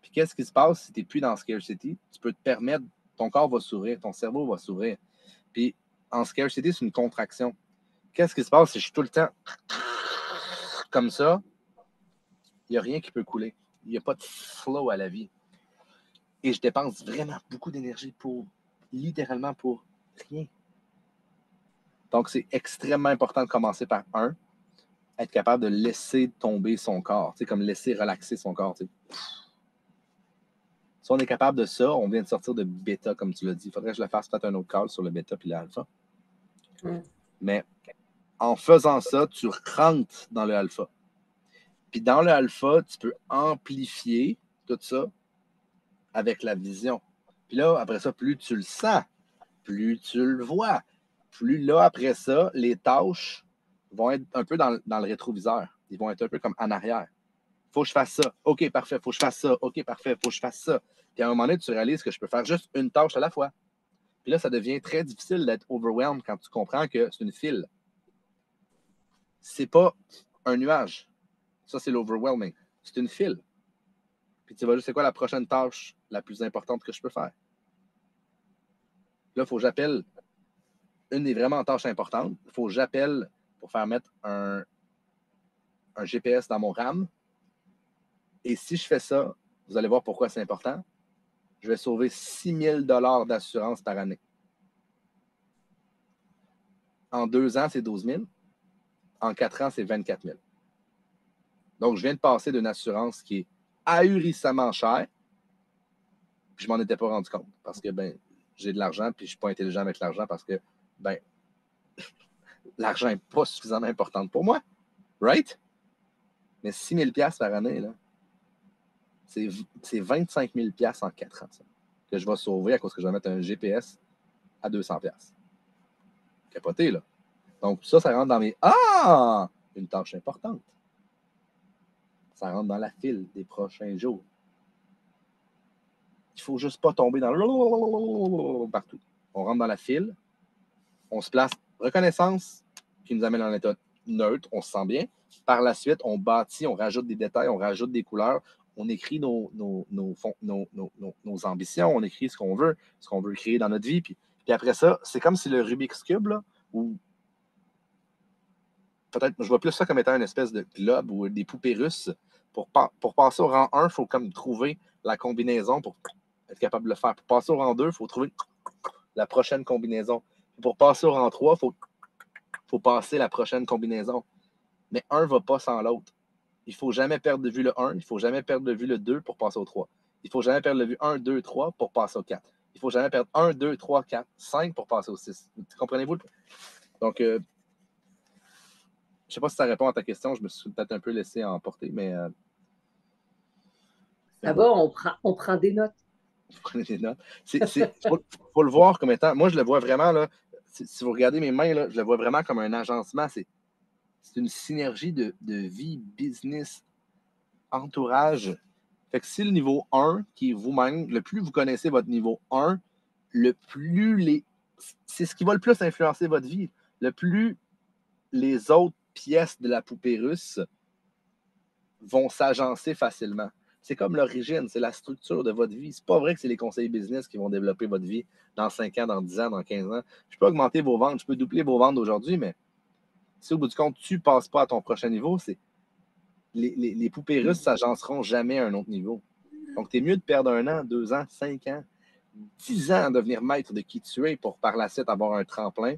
Puis qu'est-ce qui se passe si tu n'es plus dans scarcity? Tu peux te permettre, ton corps va s'ouvrir, ton cerveau va s'ouvrir. Puis en scarcity, c'est une contraction. Qu'est-ce qui se passe si je suis tout le temps comme ça? Il n'y a rien qui peut couler. Il n'y a pas de flow à la vie. Et je dépense vraiment beaucoup d'énergie littéralement pour rien. Donc, c'est extrêmement important de commencer par être capable de laisser tomber son corps, comme laisser relaxer son corps. T'sais. Si on est capable de ça, on vient de sortir de bêta, comme tu l'as dit. Il faudrait que je le fasse peut-être un autre call sur le bêta puis l'alpha. Mais en faisant ça, tu rentres dans le alpha. Puis dans le alpha, tu peux amplifier tout ça avec la vision. Puis là, après ça, plus tu le sens, plus tu le vois, plus là, après ça, les tâches vont être un peu dans le rétroviseur. Ils vont être un peu comme en arrière. Faut que je fasse ça. OK, parfait. Faut que je fasse ça. OK, parfait. Faut que je fasse ça. Puis à un moment donné, tu réalises que je peux faire juste une tâche à la fois. Puis là, ça devient très difficile d'être overwhelmed quand tu comprends que c'est une file. C'est pas un nuage. Ça, c'est l'overwhelming. C'est une file. Puis tu vas juste, c'est quoi la prochaine tâche la plus importante que je peux faire? Là, il faut que j'appelle une des vraiment tâches importantes. Il faut que j'appelle pour faire mettre un GPS dans mon RAM. Et si je fais ça, vous allez voir pourquoi c'est important. Je vais sauver 6 000 $ d'assurance par année. En 2 ans, c'est 12 000. En 4 ans, c'est 24 000. Donc, je viens de passer d'une assurance qui est ahurissamment chère, puis je ne m'en étais pas rendu compte parce que, j'ai de l'argent, puis je ne suis pas intelligent avec l'argent parce que, l'argent n'est pas suffisamment important pour moi. Right? Mais 6 000 $ par année, là, c'est 25 000 $ en 4 ans, ça, que je vais sauver à cause que je vais mettre un GPS à 200 $. Capoté, là. Donc, ça rentre dans mes... Ah! Une tâche importante. Ça rentre dans la file des prochains jours. Il ne faut juste pas tomber dans le... partout. On rentre dans la file, on se place reconnaissance qui nous amène en état neutre, on se sent bien. Par la suite, on bâtit, on rajoute des détails, on rajoute des couleurs, on écrit nos ambitions, on écrit ce qu'on veut créer dans notre vie. Puis après ça, c'est comme si le Rubik's Cube, là, ou peut-être, je vois plus ça comme étant une espèce de globe ou des poupées russes. Pour passer au rang 1, il faut comme trouver la combinaison pour être capable de le faire. Pour passer au rang 2, il faut trouver la prochaine combinaison. Et pour passer au rang 3, il faut passer la prochaine combinaison. Mais un ne va pas sans l'autre. Il ne faut jamais perdre de vue le 1, il ne faut jamais perdre de vue le 2 pour passer au 3. Il ne faut jamais perdre de vue 1, 2, 3 pour passer au 4. Il ne faut jamais perdre 1, 2, 3, 4, 5 pour passer au 6. Comprenez-vous? Donc, je ne sais pas si ça répond à ta question. Je me suis peut-être un peu laissé emporter, mais... ça va, on prend des notes. Vous prenez des notes. Il faut le voir comme étant... Moi, je le vois vraiment, là, si vous regardez mes mains, là, je le vois vraiment comme un agencement. C'est une synergie de vie, business, entourage. Fait que si le niveau 1, qui est vous-même, le plus vous connaissez votre niveau 1, le plus c'est ce qui va le plus influencer votre vie. Le plus les autres pièces de la poupée russe vont s'agencer facilement. C'est comme l'origine, c'est la structure de votre vie. C'est pas vrai que c'est les conseils business qui vont développer votre vie dans 5 ans, dans 10 ans, dans 15 ans. Je peux augmenter vos ventes, je peux doubler vos ventes d'aujourd'hui, mais si au bout du compte, tu ne passes pas à ton prochain niveau, les poupées russes ne s'agenceront jamais à un autre niveau. Donc, tu es mieux de perdre 1 an, 2 ans, 5 ans, 10 ans à devenir maître de qui tu es pour par la suite avoir un tremplin.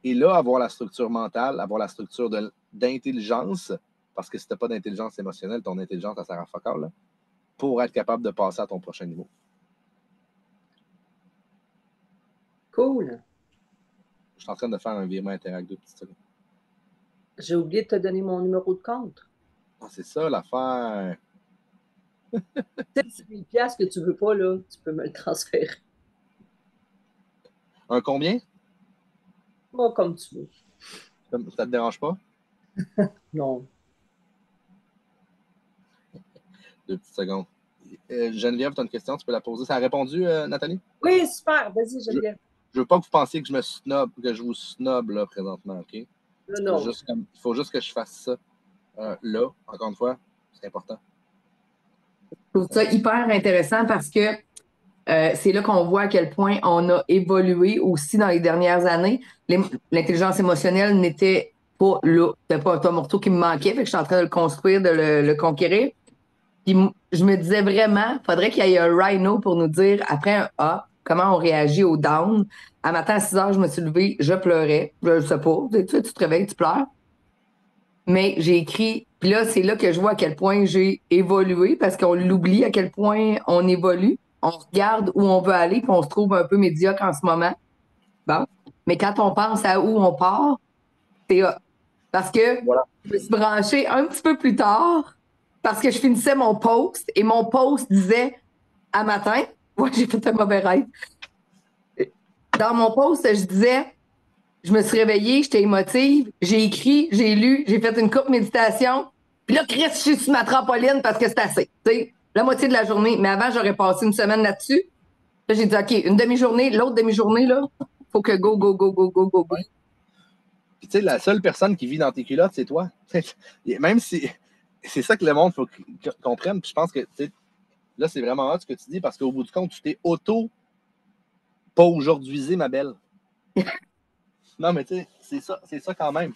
Et là, avoir la structure mentale, avoir la structure d'intelligence, parce que si tu n'as pas d'intelligence émotionnelle, ton intelligence, ça sert à fuck all, là, pour être capable de passer à ton prochain niveau. Cool. Je suis en train de faire un virement Interact 2 petites secondes. J'ai oublié de te donner mon numéro de compte. Ah, c'est ça l'affaire. C'est 10 000 $ que tu ne veux pas, là, tu peux me le transférer. Un combien? Pas comme tu veux. Ça ne te dérange pas? Non. 2 petites secondes. Geneviève, tu as une question, tu peux la poser. Ça a répondu, Nathalie? Oui, super. Vas-y, Geneviève. Je veux pas que vous pensiez que je vous snob là présentement, OK? Non. Il faut juste que je fasse ça là, encore une fois, c'est important. Je trouve ça hyper intéressant parce que c'est là qu'on voit à quel point on a évolué aussi dans les dernières années. L'intelligence émotionnelle n'était pas là. C'était pas un tas morceau qui me manquait, fait que je suis en train de le construire, de le conquérir. Puis je me disais vraiment, il faudrait qu'il y ait un rhino pour nous dire, après un A, comment on réagit au down. Un matin à 6 heures, je me suis levée, je pleurais. Je sais pas, tu te réveilles, tu pleures. Mais j'ai écrit, puis là, c'est là que je vois à quel point j'ai évolué, parce qu'on l'oublie à quel point on évolue. On regarde où on veut aller, puis on se trouve un peu médiocre en ce moment. Bon. Mais quand on pense à où on part, c'est hot. Parce que Voilà. je me suis branchée un petit peu plus tard, parce que je finissais mon post, et mon post disait, à matin, moi, j'ai fait un mauvais rêve. Dans mon post, je disais, je me suis réveillée, j'étais émotive, j'ai écrit, j'ai lu, j'ai fait une courte méditation. Puis là, Chris, je suis sur ma trampoline parce que c'est assez. Tu sais, la moitié de la journée. Mais avant, j'aurais passé une semaine là-dessus. Là, j'ai dit, OK, une demi-journée, l'autre demi-journée, là, faut que go, go, go, go, go, go, go. Ouais. Puis tu sais, la seule personne qui vit dans tes culottes, c'est toi. Même si c'est ça que le monde faut comprenne. Puis je pense que là, c'est vraiment hot ce que tu dis parce qu'au bout du compte, tu t'es pas aujourd'hui, ma belle. Non, mais tu sais, c'est ça quand même.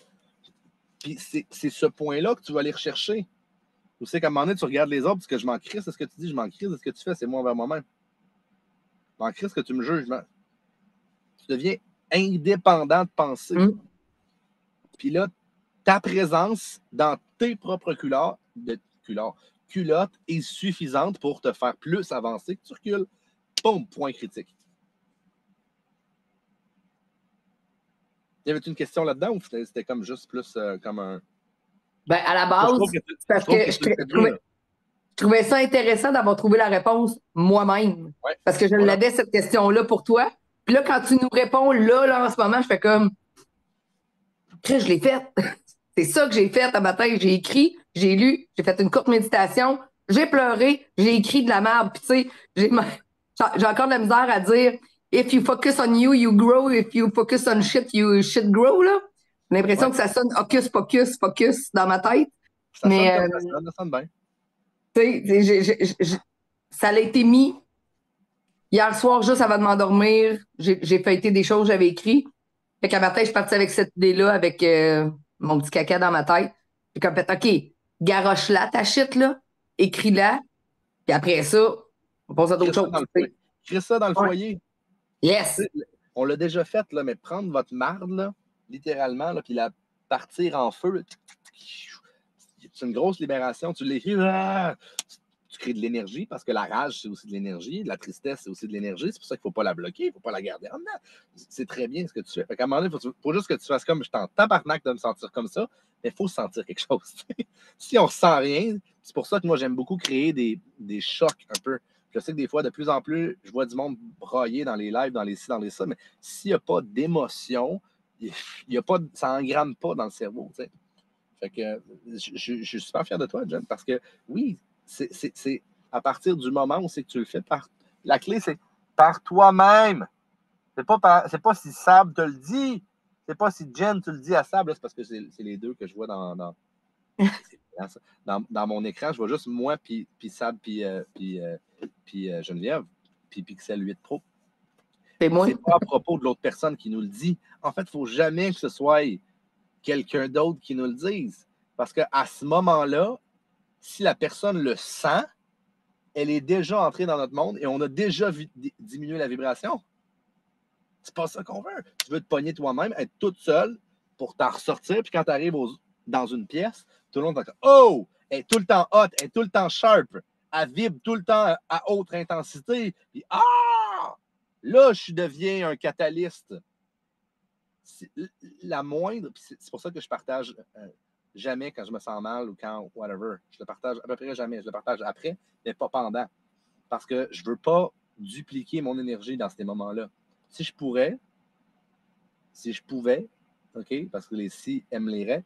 Puis c'est ce point-là que tu vas aller rechercher. Tu sais qu'à un moment donné, tu regardes les autres, parce que je m'en crisse de ce que tu dis, je m'en crisse de ce que tu fais, c'est moi envers moi-même. Je m'en crisse que tu me juges. Tu deviens indépendant de penser. Puis là, ta présence dans tes propres culottes est suffisante pour te faire plus avancer que tu recules. Boum, point critique. Y avait-tu une question là-dedans ou c'était comme juste plus comme un. Ben, à la base, parce que je trouvais ça intéressant d'avoir trouvé la réponse moi-même. Ouais, parce que je l'avais, cette question-là, pour toi. Puis là, quand tu nous réponds là, en ce moment, je fais comme. Je l'ai faite. C'est ça que j'ai fait un matin. J'ai écrit, j'ai lu, j'ai fait une courte méditation, j'ai pleuré, j'ai écrit de la merde. Puis tu sais, j'ai encore de la misère à dire if you focus on you, you grow. If you focus on shit, you shit grow. Là. J'ai l'impression que ça sonne hocus pocus, focus dans ma tête. Ça sonne comme ça sonne bien. Tu sais, ça a été mis hier soir juste avant de m'endormir. J'ai feuilleté des choses que j'avais écrites. Fait qu'à matin, je suis partie avec cette idée-là, avec mon petit caca dans ma tête. J'ai comme fait, OK, garoche-la, ta shit, là. Écris-la. Puis après ça, on passe à d'autres choses. Écris ça dans le foyer. Yes! On l'a déjà fait, là, mais prendre votre marde, là, littéralement, là, puis la partir en feu, c'est une grosse libération. Tu l'écris, tu crées de l'énergie parce que la rage, c'est aussi de l'énergie. La tristesse, c'est aussi de l'énergie. C'est pour ça qu'il ne faut pas la bloquer, il ne faut pas la garder en dedans. C'est très bien ce que tu fais. Fait qu'à un moment donné, il faut juste que tu fasses comme je t'en tabarnak de me sentir comme ça, mais il faut sentir quelque chose. Si on ne ressent rien, c'est pour ça que moi, j'aime beaucoup créer des chocs un peu. Je sais que des fois, de plus en plus, je vois du monde brailler dans les lives, dans les ci, dans les ça, mais s'il n'y a pas d'émotion, ça n'engramme pas dans le cerveau. T'sais. Fait que je suis super fier de toi, Jen, parce que oui, c'est à partir du moment où c'est que tu le fais, la clé, c'est par toi-même. C'est pas si Sab te le dit, c'est pas si Jen te le dit à Sab, c'est parce que c'est les deux que je vois dans mon écran. Je vois juste moi, puis Sab, puis Geneviève, puis Pixel 8 Pro. C'est pas à propos de l'autre personne qui nous le dit. En fait, il ne faut jamais que ce soit quelqu'un d'autre qui nous le dise. Parce qu'à ce moment-là, si la personne le sent, elle est déjà entrée dans notre monde et on a déjà diminué la vibration. C'est pas ça qu'on veut. Tu veux te pogner toi-même, être toute seule pour t'en ressortir, puis quand tu arrives dans une pièce, tout le monde va dire « Oh! Elle est tout le temps hot, elle est tout le temps sharp, elle vibre tout le temps à haute intensité. » Puis « Ah! Là, je deviens un catalyste. » La moindre, c'est pour ça que je partage jamais quand je me sens mal ou quand whatever. Je le partage à peu près jamais. Je le partage après, mais pas pendant. Parce que je ne veux pas dupliquer mon énergie dans ces moments-là. Si je pouvais, OK, parce que les si aiment les raies,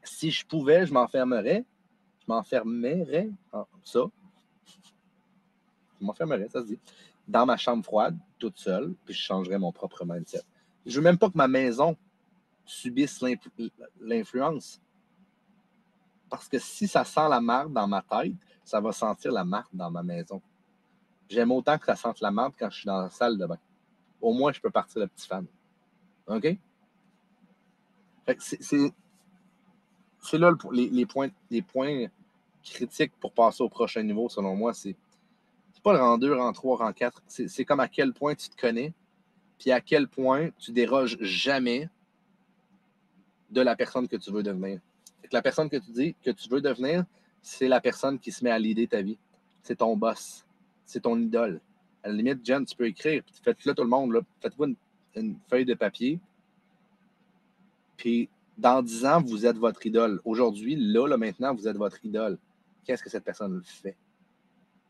si je pouvais, je m'enfermerais, Je m'enfermerais en ça. Je m'enfermerais, ça se dit, dans ma chambre froide, toute seule, puis je changerais mon propre mindset. Je veux même pas que ma maison subisse l'influence. Parce que si ça sent la marde dans ma tête, ça va sentir la marde dans ma maison. J'aime autant que ça sente la marde quand je suis dans la salle de bain. Au moins, je peux partir le petit fan. OK? Fait que c'est là les points critiques pour passer au prochain niveau, selon moi. C'est pas le rang 2, rang 3, rang 4. C'est comme à quel point tu te connais, puis à quel point tu déroges jamais de la personne que tu veux devenir. Fait que la personne que tu dis que tu veux devenir, c'est la personne qui se met à l'idée ta vie. C'est ton boss. C'est ton idole. À la limite, Jen, tu peux écrire, puis faites-le tout le monde. Là. Faites-vous une feuille de papier. Puis dans 10 ans, vous êtes votre idole. Aujourd'hui, là, maintenant, vous êtes votre idole. Qu'est-ce que cette personne fait?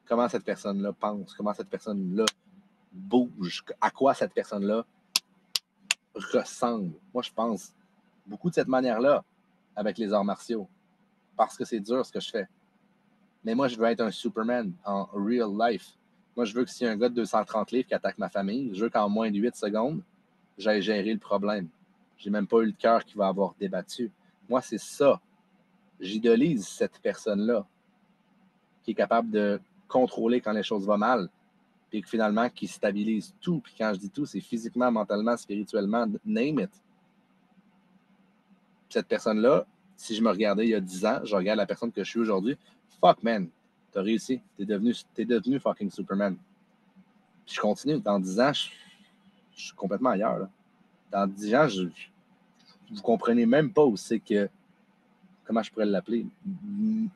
Comment cette personne-là pense? Comment cette personne-là bouge? À quoi cette personne-là ressemble? Moi, je pense beaucoup de cette manière-là avec les arts martiaux. Parce que c'est dur ce que je fais. Mais moi, je veux être un Superman en real life. Moi, je veux que s'il y a un gars de 230 livres qui attaque ma famille, je veux qu'en moins de 8 secondes, j'aille gérer le problème. J'ai même pas eu le cœur qui va avoir débattu. Moi, c'est ça. J'idolise cette personne-là qui est capable de contrôler quand les choses vont mal, puis finalement, qui stabilise tout. Puis quand je dis tout, c'est physiquement, mentalement, spirituellement, name it. Cette personne-là, si je me regardais il y a 10 ans, je regarde la personne que je suis aujourd'hui, fuck man, t'as réussi, t'es devenu fucking Superman. Puis je continue, dans 10 ans, je suis complètement ailleurs. Là. Dans 10 ans, vous comprenez même pas où c'est que, comment je pourrais l'appeler,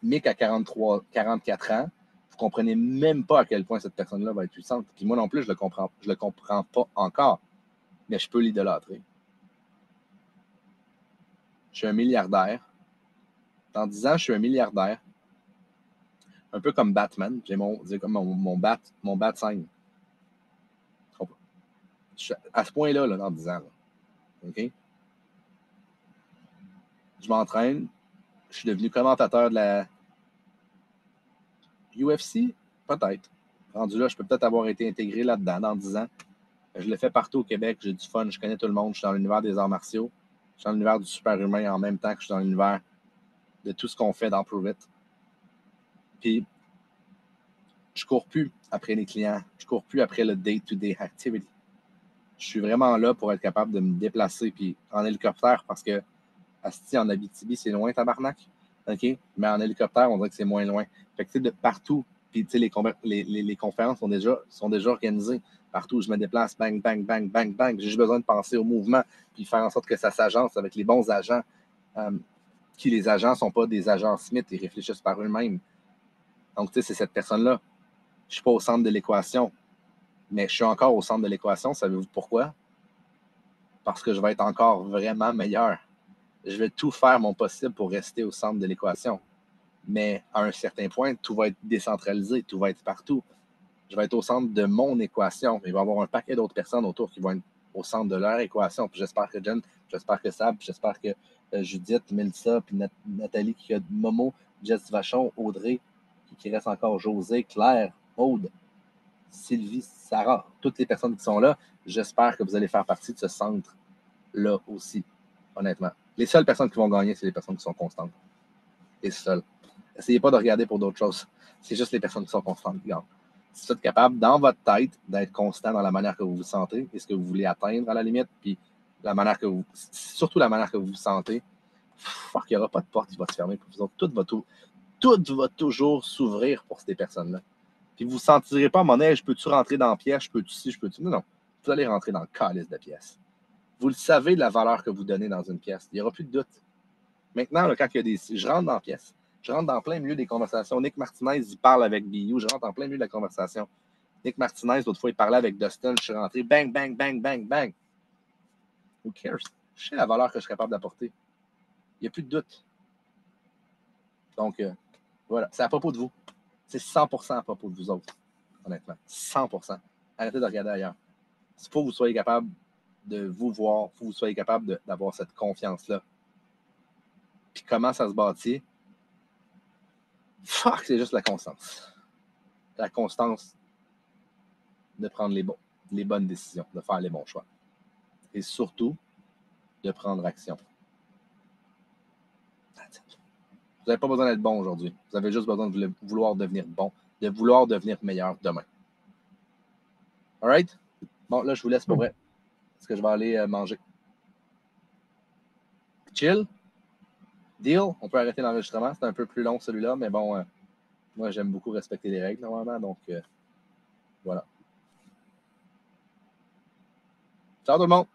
Mick à 44 ans, vous comprenez même pas à quel point cette personne-là va être puissante. Puis moi non plus, je le comprends pas encore, mais je peux l'idolâtrer. Je suis un milliardaire. Dans 10 ans, je suis un milliardaire. Un peu comme Batman. J'ai mon bat sign. À ce point-là, là, dans 10 ans. Là. OK? Je m'entraîne. Je suis devenu commentateur de la UFC? Peut-être. Rendu là, je peux peut-être avoir été intégré là-dedans dans 10 ans. Je le fais partout au Québec. J'ai du fun. Je connais tout le monde. Je suis dans l'univers des arts martiaux. Je suis dans l'univers du super-humain en même temps que je suis dans l'univers de tout ce qu'on fait dans Prove It. Puis, je ne cours plus après les clients. Je ne cours plus après le day-to-day activity. Je suis vraiment là pour être capable de me déplacer puis en hélicoptère parce que asti, en Abitibi, c'est loin, tabarnak. OK? Mais en hélicoptère, on dirait que c'est moins loin. Fait que tu sais, de partout, puis tu sais, les conférences sont déjà organisées. Partout où je me déplace, bang, bang, bang, bang, bang. J'ai juste besoin de penser au mouvement puis faire en sorte que ça s'agence avec les bons agents. Les agents ne sont pas des agents Smith, ils réfléchissent par eux-mêmes. Donc, tu sais, c'est cette personne-là. Je ne suis pas au centre de l'équation, mais je suis encore au centre de l'équation. Savez-vous pourquoi? Parce que je vais être encore vraiment meilleur. Je vais tout faire mon possible pour rester au centre de l'équation. Mais à un certain point, tout va être décentralisé, tout va être partout. Je vais être au centre de mon équation. Il va y avoir un paquet d'autres personnes autour qui vont être au centre de leur équation. Puis j'espère que Jen, j'espère que Sab, j'espère que Judith, Mélissa, puis Nathalie, qui a Momo, Jess Vachon, Audrey, qui reste encore José, Claire, Aude, Sylvie, Sarah, toutes les personnes qui sont là, j'espère que vous allez faire partie de ce centre-là aussi, honnêtement. Les seules personnes qui vont gagner, c'est les personnes qui sont constantes. Les seules. Essayez pas de regarder pour d'autres choses. C'est juste les personnes qui sont constantes qui gagnent. Si vous êtes capable, dans votre tête, d'être constant dans la manière que vous vous sentez et ce que vous voulez atteindre à la limite, puis surtout la manière que vous vous sentez, il n'y aura pas de porte qui va se fermer pour vous autres. Tout va toujours s'ouvrir pour ces personnes-là. Puis vous ne vous sentirez pas, mon je peux-tu rentrer dans la pièce, je peux-tu ci, je peux-tu. Non. Vous allez rentrer dans le calice de pièce. Vous le savez, la valeur que vous donnez dans une pièce. Il n'y aura plus de doute. Maintenant, là, quand il y a je rentre dans la pièce. Je rentre dans plein milieu des conversations. Nick Martinez, il parle avec BU. Je rentre en plein milieu de la conversation. Nick Martinez, l'autre fois, il parlait avec Dustin. Je suis rentré. Bang, bang, bang, bang, bang. Who cares? Je sais la valeur que je suis capable d'apporter. Il n'y a plus de doute. Donc, voilà. C'est à propos de vous. C'est 100% à propos de vous autres. Honnêtement. 100%. Arrêtez de regarder ailleurs. Il faut que vous soyez capable de vous voir. Il faut que vous soyez capable d'avoir cette confiance-là. Puis comment ça se bâtit? Fuck, c'est juste la constance. La constance de prendre les bonnes décisions, de faire les bons choix. Et surtout, de prendre action. Vous n'avez pas besoin d'être bon aujourd'hui. Vous avez juste besoin de vouloir devenir bon, de vouloir devenir meilleur demain. All right? Bon, là, je vous laisse pour vrai. Parce que je vais aller manger. Chill? Deal? On peut arrêter l'enregistrement. C'est un peu plus long celui-là, mais bon, moi, j'aime beaucoup respecter les règles normalement. Donc, voilà. Ciao tout le monde!